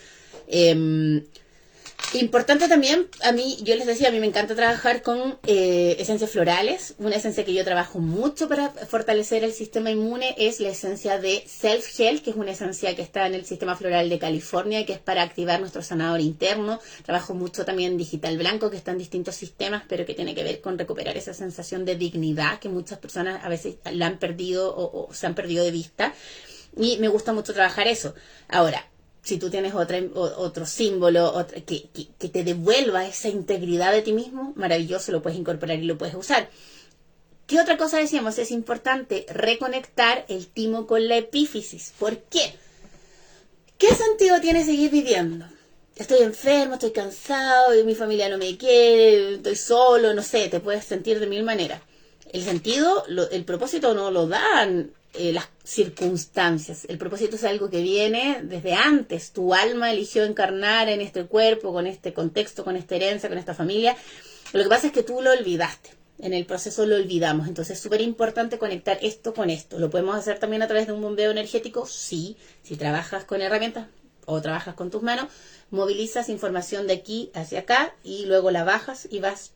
Importante también, yo les decía, a mí me encanta trabajar con esencias florales. Una esencia que yo trabajo mucho para fortalecer el sistema inmune es la esencia de Self Heal, que es una esencia que está en el sistema floral de California, que es para activar nuestro sanador interno. Trabajo mucho también digital blanco, que está en distintos sistemas, pero que tiene que ver con recuperar esa sensación de dignidad que muchas personas a veces la han perdido o se han perdido de vista. Y me gusta mucho trabajar eso. Ahora, si tú tienes otro símbolo que te devuelva esa integridad de ti mismo, maravilloso, lo puedes incorporar y lo puedes usar. ¿Qué otra cosa decíamos? Es importante reconectar el timo con la epífisis. ¿Por qué? ¿Qué sentido tiene seguir viviendo? Estoy enfermo, estoy cansado, mi familia no me quiere, estoy solo, no sé, te puedes sentir de mil maneras. El sentido, el propósito no lo dan las circunstancias. El propósito es algo que viene desde antes. Tu alma eligió encarnar en este cuerpo, con este contexto, con esta herencia, con esta familia. Lo que pasa es que tú lo olvidaste. En el proceso lo olvidamos. Entonces es súper importante conectar esto con esto. ¿Lo podemos hacer también a través de un bombeo energético? Sí. Si trabajas con herramientas o trabajas con tus manos, movilizas información de aquí hacia acá y luego la bajas y vas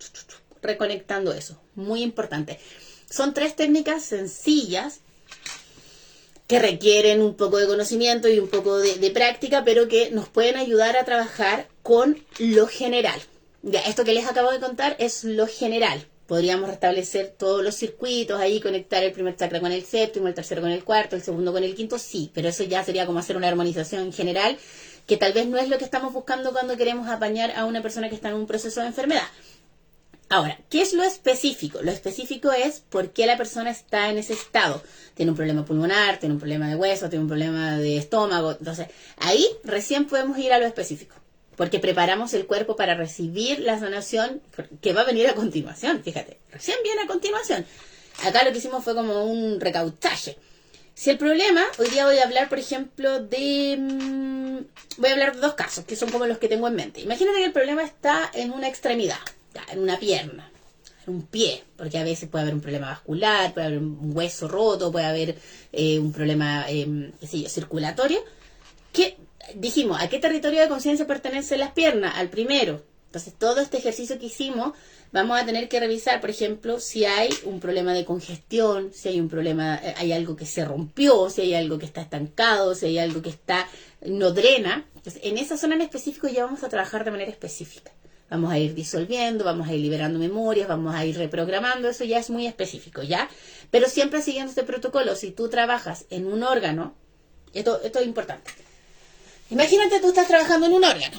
reconectando eso. Muy importante. Son 3 técnicas sencillas que requieren un poco de conocimiento y un poco de práctica, pero que nos pueden ayudar a trabajar con lo general. Ya, esto que les acabo de contar es lo general. Podríamos restablecer todos los circuitos, ahí conectar el primer chakra con el séptimo, el tercero con el cuarto, el segundo con el quinto, sí, pero eso ya sería como hacer una armonización general, que tal vez no es lo que estamos buscando cuando queremos apañar a una persona que está en un proceso de enfermedad. Ahora, ¿qué es lo específico? Lo específico es por qué la persona está en ese estado. Tiene un problema pulmonar, tiene un problema de hueso, tiene un problema de estómago. Entonces, ahí recién podemos ir a lo específico. Porque preparamos el cuerpo para recibir la sanación que va a venir a continuación. Fíjate, recién viene a continuación. Acá lo que hicimos fue como un recauchaje. Si el problema, hoy día voy a hablar, por ejemplo, voy a hablar de 2 casos, que son como los que tengo en mente. Imagínate que el problema está en una extremidad. En una pierna, en un pie, porque a veces puede haber un problema vascular, puede haber un hueso roto, puede haber un problema circulatorio. ¿Qué dijimos? ¿A qué territorio de conciencia pertenecen las piernas? Al primero. Entonces, todo este ejercicio que hicimos, vamos a tener que revisar, por ejemplo, si hay un problema de congestión, si hay un problema, hay algo que se rompió, si hay algo que está estancado, si hay algo que no drena. Entonces, en esa zona en específico ya vamos a trabajar de manera específica. Vamos a ir disolviendo, vamos a ir liberando memorias, vamos a ir reprogramando, eso ya es muy específico, ¿ya? Pero siempre siguiendo este protocolo, si tú trabajas en un órgano, esto es importante. Imagínate tú estás trabajando en un órgano.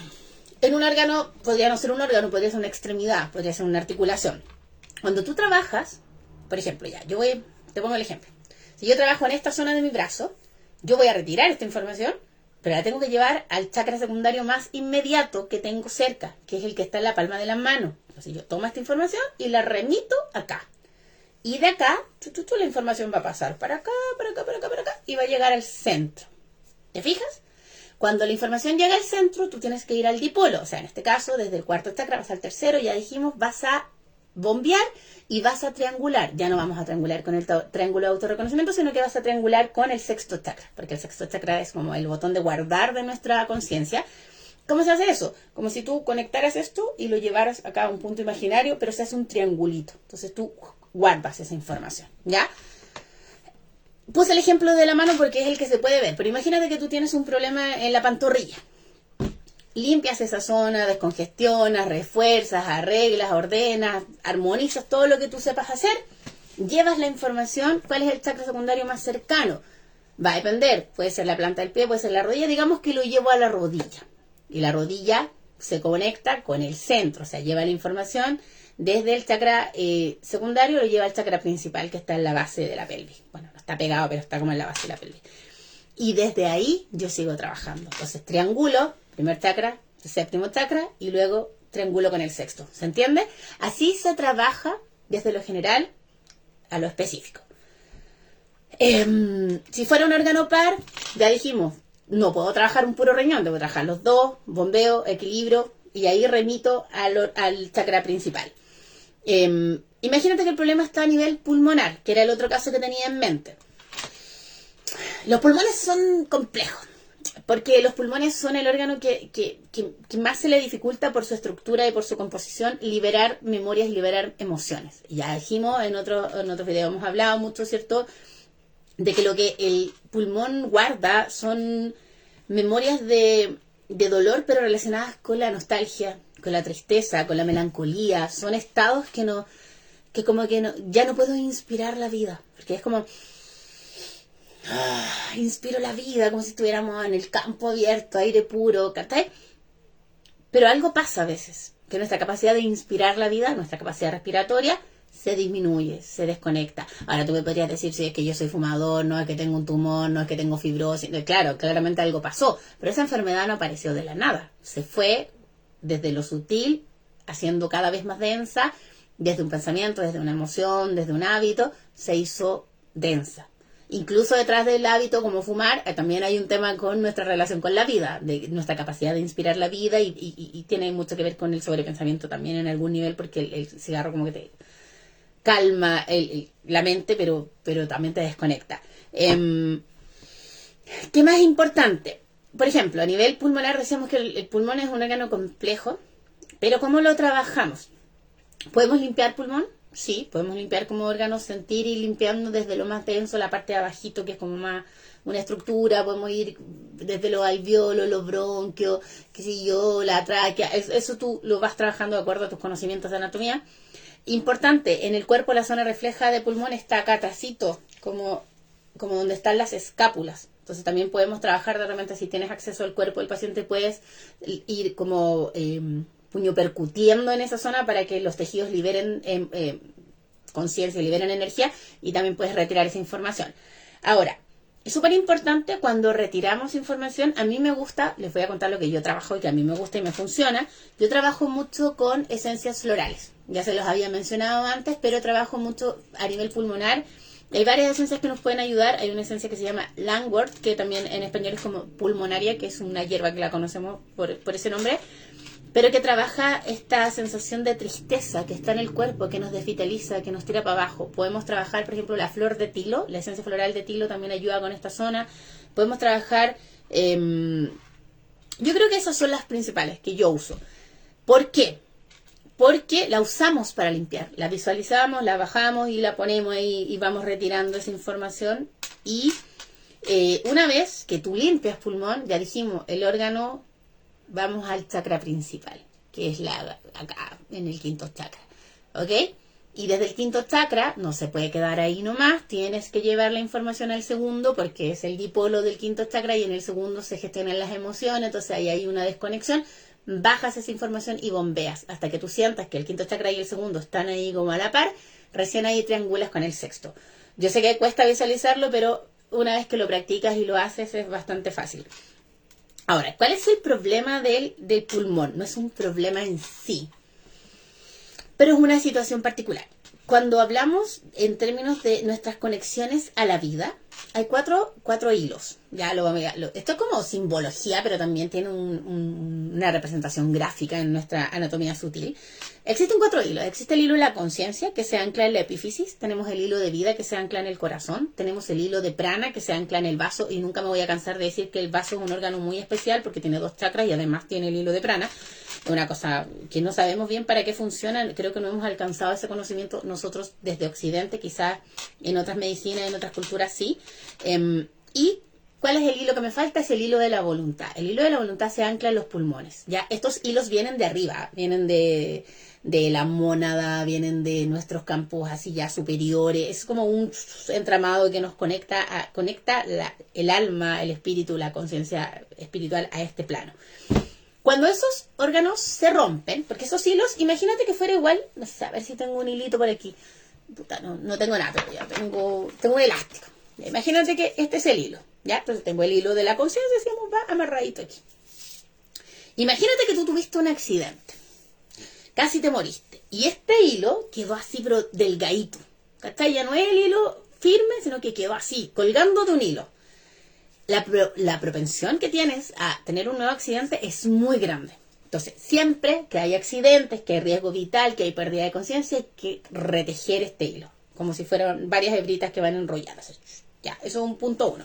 En un órgano, podría no ser un órgano, podría ser una extremidad, podría ser una articulación. Cuando tú trabajas, por ejemplo, te pongo el ejemplo. Si yo trabajo en esta zona de mi brazo, yo voy a retirar esta información, pero la tengo que llevar al chakra secundario más inmediato que tengo cerca, que es el que está en la palma de la mano. Entonces yo tomo esta información y la remito acá. Y de acá, la información va a pasar para acá, y va a llegar al centro. ¿Te fijas? Cuando la información llega al centro, tú tienes que ir al dipolo. O sea, en este caso, desde el cuarto chakra vas al tercero, ya dijimos, vas a bombear y vas a triangular. Ya no vamos a triangular con el triángulo de autorreconocimiento, sino que vas a triangular con el sexto chakra, porque el sexto chakra es como el botón de guardar de nuestra conciencia. ¿Cómo se hace eso? Como si tú conectaras esto y lo llevaras acá a un punto imaginario, pero se hace un triangulito. Entonces tú guardas esa información, ¿ya? Puse el ejemplo de la mano porque es el que se puede ver, pero imagínate que tú tienes un problema en la pantorrilla. Limpias esa zona, descongestionas, refuerzas, arreglas, ordenas, armonizas todo lo que tú sepas hacer, llevas la información, ¿cuál es el chakra secundario más cercano? Va a depender, puede ser la planta del pie, puede ser la rodilla, digamos que lo llevo a la rodilla. Y la rodilla se conecta con el centro, o sea, lleva la información desde el chakra secundario, lo lleva al chakra principal que está en la base de la pelvis. Bueno, no está pegado, pero está como en la base de la pelvis. Y desde ahí yo sigo trabajando. Entonces triangulo, primer chakra, séptimo chakra, y luego triangulo con el sexto. ¿Se entiende? Así se trabaja desde lo general a lo específico. Si fuera un órgano par, ya dijimos, no puedo trabajar un puro riñón, debo trabajar los dos, bombeo, equilibrio, y ahí remito al chakra principal. Imagínate que el problema está a nivel pulmonar, que era el otro caso que tenía en mente. Los pulmones son complejos, porque los pulmones son el órgano que más se le dificulta por su estructura y por su composición liberar memorias y liberar emociones. Ya dijimos en otros videos, hemos hablado mucho, ¿cierto?, de que lo que el pulmón guarda son memorias de dolor, pero relacionadas con la nostalgia, con la tristeza, con la melancolía. Son estados que ya no puedo inspirar la vida, porque es como inspiro la vida como si estuviéramos en el campo abierto, aire puro, ¿cachai? Pero algo pasa a veces, que nuestra capacidad de inspirar la vida, nuestra capacidad respiratoria, se disminuye, se desconecta. Ahora tú me podrías decir, si es que yo soy fumador, no es que tengo un tumor, no es que tengo fibrosis. Claro, claramente algo pasó, pero esa enfermedad no apareció de la nada. Se fue desde lo sutil, haciendo cada vez más densa, desde un pensamiento, desde una emoción, desde un hábito, se hizo densa. Incluso detrás del hábito como fumar, también hay un tema con nuestra relación con la vida, de nuestra capacidad de inspirar la vida y tiene mucho que ver con el sobrepensamiento también en algún nivel, porque el cigarro como que te calma la mente, pero también te desconecta. ¿Qué más es importante? Por ejemplo, a nivel pulmonar decíamos que el pulmón es un órgano complejo, pero ¿cómo lo trabajamos? ¿Podemos limpiar pulmón? Sí, podemos limpiar como órgano, sentir y limpiando desde lo más denso, la parte de abajito, que es como más una estructura. Podemos ir desde los alvéolos, los bronquios, qué sé yo, la tráquea. Eso tú lo vas trabajando de acuerdo a tus conocimientos de anatomía. Importante, en el cuerpo la zona refleja de pulmón está acá atrásito, como donde están las escápulas. Entonces también podemos trabajar de repente, si tienes acceso al cuerpo del paciente, puedes ir como puño percutiendo en esa zona para que los tejidos liberen conciencia, liberen energía, y también puedes retirar esa información. Ahora, es súper importante cuando retiramos información. A mí me gusta, les voy a contar lo que yo trabajo y que a mí me gusta y me funciona. Yo trabajo mucho con esencias florales. Ya se los había mencionado antes, pero trabajo mucho a nivel pulmonar. Hay varias esencias que nos pueden ayudar. Hay una esencia que se llama Langwort, que también en español es como pulmonaria, que es una hierba que la conocemos por ese nombre, pero que trabaja esta sensación de tristeza que está en el cuerpo, que nos desvitaliza, que nos tira para abajo. Podemos trabajar, por ejemplo, la flor de tilo, la esencia floral de tilo también ayuda con esta zona. Podemos trabajar, yo creo que esas son las principales que yo uso. ¿Por qué? Porque la usamos para limpiar. La visualizamos, la bajamos y la ponemos ahí y vamos retirando esa información. Y una vez que tú limpias pulmón, ya dijimos, el órgano, vamos al chakra principal, que es acá, en el quinto chakra. ¿Ok? Y desde el quinto chakra no se puede quedar ahí nomás, tienes que llevar la información al segundo porque es el dipolo del quinto chakra y en el segundo se gestionan las emociones, entonces ahí hay una desconexión. Bajas esa información y bombeas hasta que tú sientas que el quinto chakra y el segundo están ahí como a la par, recién ahí triangulas con el sexto. Yo sé que cuesta visualizarlo, pero una vez que lo practicas y lo haces es bastante fácil. Ahora, ¿cuál es el problema del pulmón? No es un problema en sí, pero es una situación particular. Cuando hablamos en términos de nuestras conexiones a la vida, hay cuatro hilos. Esto es como simbología, pero también tiene una representación gráfica en nuestra anatomía sutil. Existen 4 hilos. Existe el hilo de la conciencia, que se ancla en la epífisis. Tenemos el hilo de vida, que se ancla en el corazón. Tenemos el hilo de prana, que se ancla en el vaso. Y nunca me voy a cansar de decir que el vaso es un órgano muy especial porque tiene 2 chakras y además tiene el hilo de prana. Una cosa que no sabemos bien para qué funciona. Creo que no hemos alcanzado ese conocimiento nosotros desde Occidente. Quizás en otras medicinas, en otras culturas sí. Y ¿cuál es el hilo que me falta? Es el hilo de la voluntad. El hilo de la voluntad se ancla en los pulmones. Ya estos hilos vienen de arriba, vienen de la mónada, vienen de nuestros campos así ya superiores. Es como un entramado que nos conecta el alma, el espíritu, la conciencia espiritual a este plano. Cuando esos órganos se rompen, porque esos hilos, imagínate que fuera igual, no sé, a ver si tengo un hilito por aquí. Puta, no tengo nada, pero ya tengo un elástico. Imagínate que este es el hilo, ¿ya? Entonces tengo el hilo de la conciencia, decíamos, va amarradito aquí. Imagínate que tú tuviste un accidente, casi te moriste, y este hilo quedó así, pero delgadito, ¿cachai? Ya no es el hilo firme, sino que quedó así, colgando de un hilo. La propensión que tienes a tener un nuevo accidente es muy grande. Entonces, siempre que hay accidentes, que hay riesgo vital, que hay pérdida de conciencia, hay que retejer este hilo, como si fueran varias hebritas que van enrolladas. Ya, eso es un punto 1.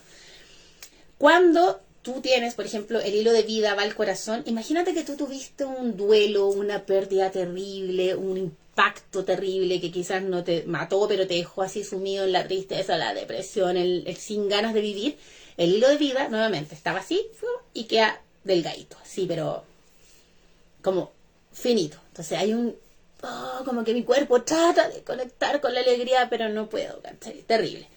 Cuando tú tienes, por ejemplo, el hilo de vida va al corazón, imagínate que tú tuviste un duelo, una pérdida terrible, un impacto terrible que quizás no te mató, pero te dejó así sumido en la tristeza, la depresión, el sin ganas de vivir. El hilo de vida, nuevamente, estaba así y queda delgadito, así, pero como finito. Entonces hay como que mi cuerpo trata de conectar con la alegría, pero no puedo, ¿cachai? Terrible.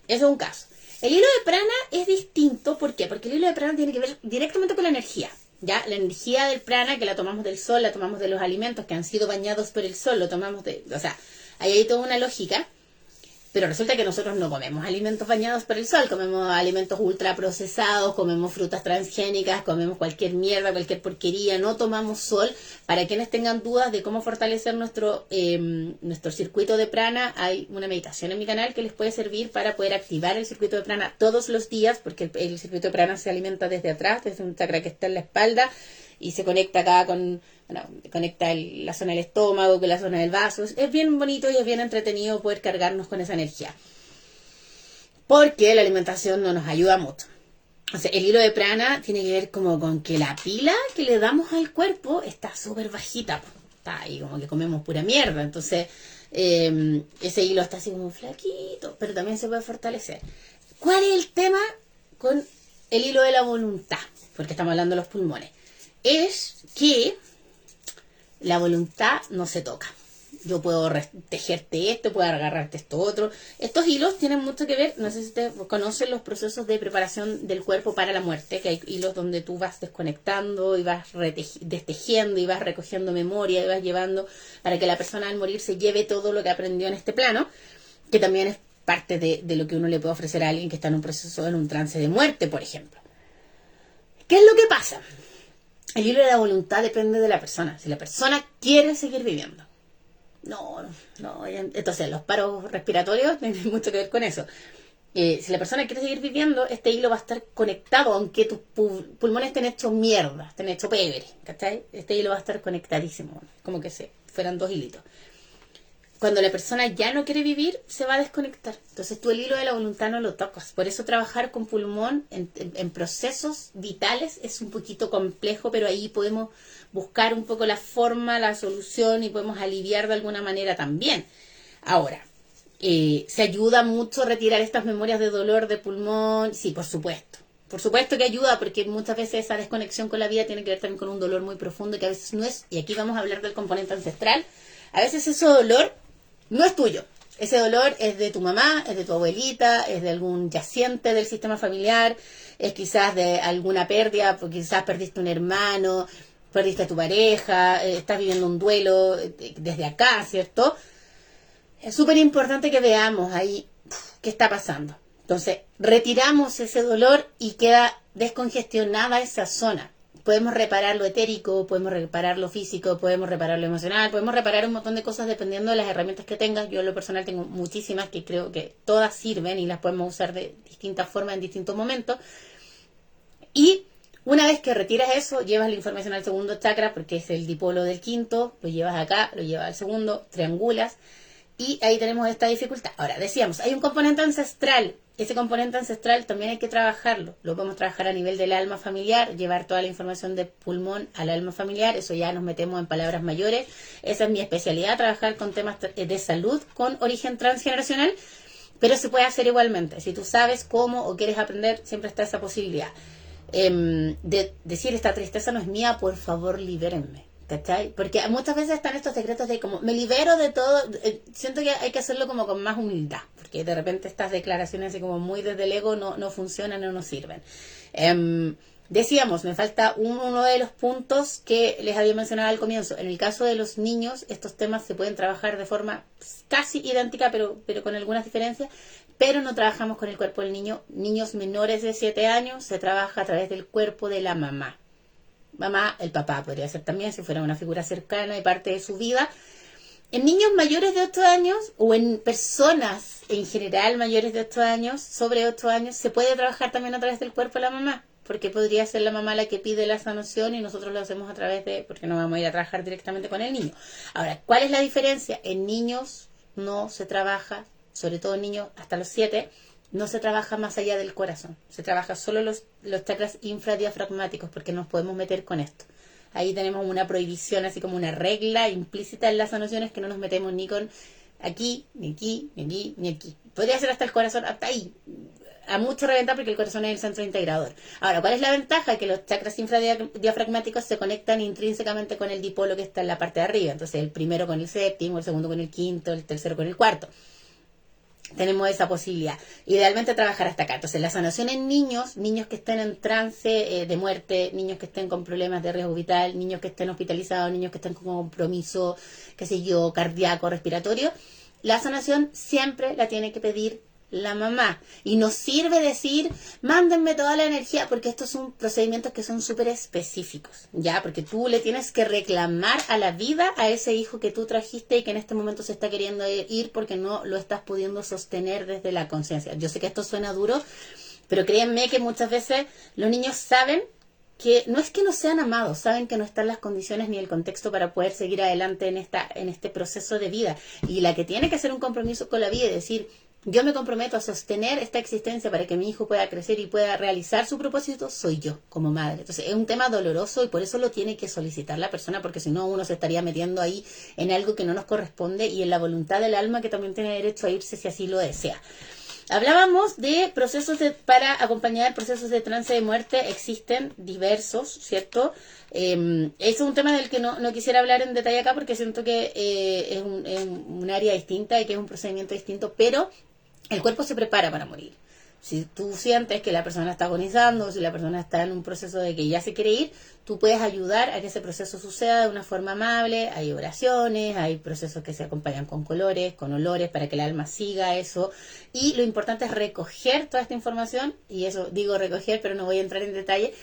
Eso es un caso. El hilo de prana es distinto, ¿por qué? Porque el hilo de prana tiene que ver directamente con la energía, ¿ya? La energía del prana, que la tomamos del sol, la tomamos de los alimentos que han sido bañados por el sol, lo tomamos o sea, ahí hay toda una lógica. Pero resulta que nosotros no comemos alimentos bañados por el sol, comemos alimentos ultraprocesados, comemos frutas transgénicas, comemos cualquier mierda, cualquier porquería, no tomamos sol. Para quienes tengan dudas de cómo fortalecer nuestro circuito de prana, hay una meditación en mi canal que les puede servir para poder activar el circuito de prana todos los días, porque el circuito de prana se alimenta desde atrás, desde un chakra que está en la espalda, y se conecta acá conecta la zona del estómago con la zona del vaso. Es bien bonito y es bien entretenido poder cargarnos con esa energía. Porque la alimentación no nos ayuda mucho. O sea, el hilo de prana tiene que ver como con que la pila que le damos al cuerpo está súper bajita. Está ahí como que comemos pura mierda. Entonces, ese hilo está así como flaquito, pero también se puede fortalecer. ¿Cuál es el tema con el hilo de la voluntad? Porque estamos hablando de los pulmones. Es que la voluntad no se toca. Yo puedo tejerte esto, puedo agarrarte esto otro. Estos hilos tienen mucho que ver, no sé si ustedes conocen los procesos de preparación del cuerpo para la muerte, que hay hilos donde tú vas desconectando y vas destejiendo y vas recogiendo memoria y vas llevando para que la persona al morir se lleve todo lo que aprendió en este plano, que también es parte de lo que uno le puede ofrecer a alguien que está en un proceso, en un trance de muerte, por ejemplo. ¿Qué es lo que pasa? El hilo de la voluntad depende de la persona. Si la persona quiere seguir viviendo. No. Entonces, los paros respiratorios tienen mucho que ver con eso. Si la persona quiere seguir viviendo, este hilo va a estar conectado, aunque tus pulmones estén hechos mierda, estén hechos pebre, ¿cachai? Este hilo va a estar conectadísimo, como que fueran 2 hilitos. cuando la persona ya no quiere vivir, se va a desconectar. Entonces tú el hilo de la voluntad no lo tocas. Por eso trabajar con pulmón en procesos vitales es un poquito complejo, pero ahí podemos buscar un poco la forma, la solución y podemos aliviar de alguna manera también. Ahora, ¿se ayuda mucho a retirar estas memorias de dolor de pulmón? Sí, por supuesto. Por supuesto que ayuda, porque muchas veces esa desconexión con la vida tiene que ver también con un dolor muy profundo que a veces no es, y aquí vamos a hablar del componente ancestral, a veces ese dolor no es tuyo. Ese dolor es de tu mamá, es de tu abuelita, es de algún yaciente del sistema familiar, es quizás de alguna pérdida, porque quizás perdiste un hermano, perdiste a tu pareja, estás viviendo un duelo desde acá, ¿cierto? Es súper importante que veamos ahí qué está pasando. Entonces, retiramos ese dolor y queda descongestionada esa zona. Podemos reparar lo etérico, podemos reparar lo físico, podemos reparar lo emocional, podemos reparar un montón de cosas dependiendo de las herramientas que tengas. Yo en lo personal tengo muchísimas que creo que todas sirven y las podemos usar de distintas formas en distintos momentos. Y una vez que retiras eso, llevas la información al segundo chakra, porque es el dipolo del quinto, lo llevas acá, lo llevas al segundo, triangulas, y ahí tenemos esta dificultad. Ahora, decíamos, hay un componente ancestral. Ese componente ancestral también hay que trabajarlo. Lo podemos trabajar a nivel del alma familiar, llevar toda la información de pulmón al alma familiar. Eso ya nos metemos en palabras mayores. Esa es mi especialidad, trabajar con temas de salud con origen transgeneracional. Pero se puede hacer igualmente. Si tú sabes cómo o quieres aprender, siempre está esa posibilidad. De decir, esta tristeza no es mía, por favor, libérenme. ¿Cachai? Porque muchas veces están estos secretos de como, me libero de todo. Siento que hay que hacerlo como con más humildad, porque de repente estas declaraciones así como muy desde el ego no funcionan, no nos sirven. Decíamos, me falta uno de los puntos que les había mencionado al comienzo. En el caso de los niños, estos temas se pueden trabajar de forma casi idéntica, pero con algunas diferencias, pero no trabajamos con el cuerpo del niño. Niños menores de 7 años se trabaja a través del cuerpo de la mamá. Mamá, el papá podría ser también, si fuera una figura cercana y parte de su vida. En niños mayores de 8 años o en personas en general mayores de 8 años, sobre 8 años, se puede trabajar también a través del cuerpo de la mamá, porque podría ser la mamá la que pide la sanación y nosotros lo hacemos a través de, porque no vamos a ir a trabajar directamente con el niño. Ahora, ¿cuál es la diferencia? En niños no se trabaja, sobre todo en niños hasta los 7, no se trabaja más allá del corazón. Se trabaja solo los chakras infradiafragmáticos, porque nos podemos meter con esto. Ahí tenemos una prohibición, así como una regla implícita en las sanaciones, que no nos metemos ni con aquí, ni aquí, ni aquí, ni aquí. Podría ser hasta el corazón, hasta ahí. A mucho reventar, porque el corazón es el centro integrador. Ahora, ¿cuál es la ventaja? Que los chakras infradiafragmáticos se conectan intrínsecamente con el dipolo que está en la parte de arriba. Entonces, el primero con el séptimo, el segundo con el quinto, el tercero con el cuarto. Tenemos esa posibilidad. Idealmente trabajar hasta acá. Entonces, la sanación en niños que estén en trance de muerte, niños que estén con problemas de riesgo vital, niños que estén hospitalizados, niños que estén con compromiso, qué sé yo, cardíaco, respiratorio, la sanación siempre la tiene que pedir la mamá. Y nos sirve decir, mándenme toda la energía, porque estos son procedimientos que son súper específicos, ¿ya? Porque tú le tienes que reclamar a la vida a ese hijo que tú trajiste y que en este momento se está queriendo ir porque no lo estás pudiendo sostener desde la conciencia. Yo sé que esto suena duro, pero créanme que muchas veces los niños saben que no es que no sean amados, saben que no están las condiciones ni el contexto para poder seguir adelante en este proceso de vida. Y la que tiene que hacer un compromiso con la vida y decir, yo me comprometo a sostener esta existencia para que mi hijo pueda crecer y pueda realizar su propósito, soy yo como madre. Entonces es un tema doloroso y por eso lo tiene que solicitar la persona, porque si no uno se estaría metiendo ahí en algo que no nos corresponde y en la voluntad del alma, que también tiene derecho a irse si así lo desea. Hablábamos de procesos para acompañar procesos de trance de muerte. Existen diversos, ¿cierto? Es un tema del que no quisiera hablar en detalle acá, porque siento que es un área distinta y que es un procedimiento distinto, pero el cuerpo se prepara para morir. Si tú sientes que la persona está agonizando, si la persona está en un proceso de que ya se quiere ir, tú puedes ayudar a que ese proceso suceda de una forma amable. Hay oraciones, hay procesos que se acompañan con colores, con olores, para que el alma siga eso. Y lo importante es recoger toda esta información, y eso digo recoger, pero no voy a entrar en detalle,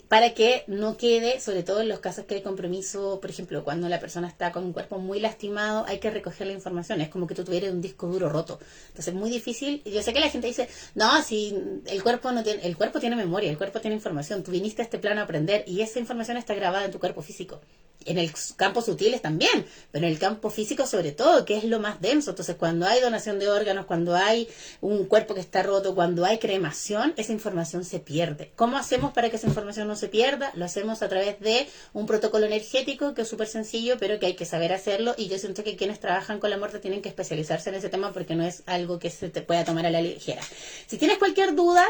para que no quede, sobre todo en los casos que hay compromiso, por ejemplo, cuando la persona está con un cuerpo muy lastimado, hay que recoger la información, es como que tú tuvieras un disco duro roto. Entonces es muy difícil. Yo sé que la gente dice, no, si el cuerpo no tiene, el cuerpo tiene memoria, el cuerpo tiene información, tú viniste a este plano a aprender y esa información está grabada en tu cuerpo físico. En el campo sutiles también, pero en el campo físico sobre todo, que es lo más denso. Entonces cuando hay donación de órganos, cuando hay un cuerpo que está roto, cuando hay cremación, esa información se pierde. ¿Cómo hacemos para que esa información no se pierda? Lo hacemos a través de un protocolo energético que es súper sencillo, pero que hay que saber hacerlo, y yo siento que quienes trabajan con la muerte tienen que especializarse en ese tema porque no es algo que se te pueda tomar a la ligera. Si tienes cualquier duda,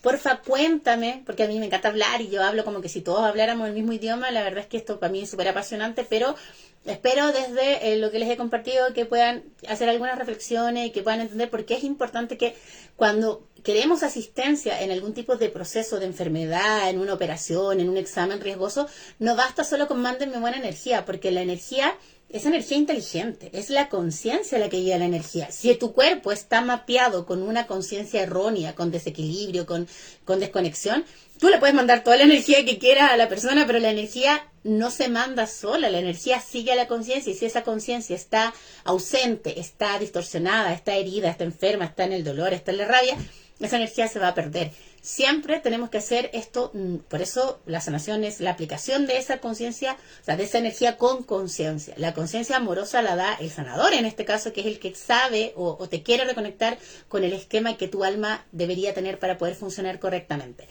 porfa, cuéntame, porque a mí me encanta hablar y yo hablo como que si todos habláramos el mismo idioma. La verdad es que esto para mí es súper apasionante, pero espero desde lo que les he compartido que puedan hacer algunas reflexiones y que puedan entender por qué es importante que cuando queremos asistencia en algún tipo de proceso de enfermedad, en una operación, en un examen riesgoso, no basta solo con mándenme buena energía, porque la energía es energía inteligente, es la conciencia la que guía la energía. Si tu cuerpo está mapeado con una conciencia errónea, con desequilibrio, con desconexión, tú le puedes mandar toda la energía que quieras a la persona, pero la energía no se manda sola, la energía sigue a la conciencia, y si esa conciencia está ausente, está distorsionada, está herida, está enferma, está en el dolor, está en la rabia, esa energía se va a perder. Siempre tenemos que hacer esto, por eso la sanación es la aplicación de esa conciencia, o sea, de esa energía con conciencia. La conciencia amorosa la da el sanador, en este caso, que es el que sabe o te quiere reconectar con el esquema que tu alma debería tener para poder funcionar correctamente.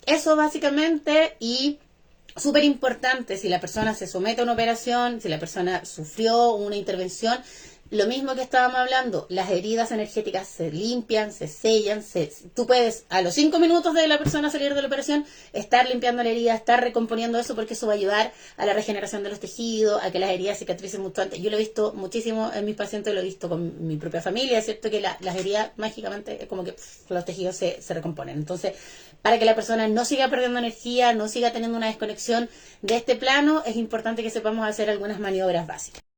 Eso básicamente, y súper importante, si la persona se somete a una operación, si la persona sufrió una intervención, lo mismo que estábamos hablando, las heridas energéticas se limpian, se sellan, tú puedes a los 5 minutos de la persona salir de la operación estar limpiando la herida, estar recomponiendo eso, porque eso va a ayudar a la regeneración de los tejidos, a que las heridas cicatricen mucho antes. Yo lo he visto muchísimo en mis pacientes, lo he visto con mi propia familia, es cierto que las heridas mágicamente es como que los tejidos se recomponen. Entonces, para que la persona no siga perdiendo energía, no siga teniendo una desconexión de este plano, es importante que sepamos hacer algunas maniobras básicas.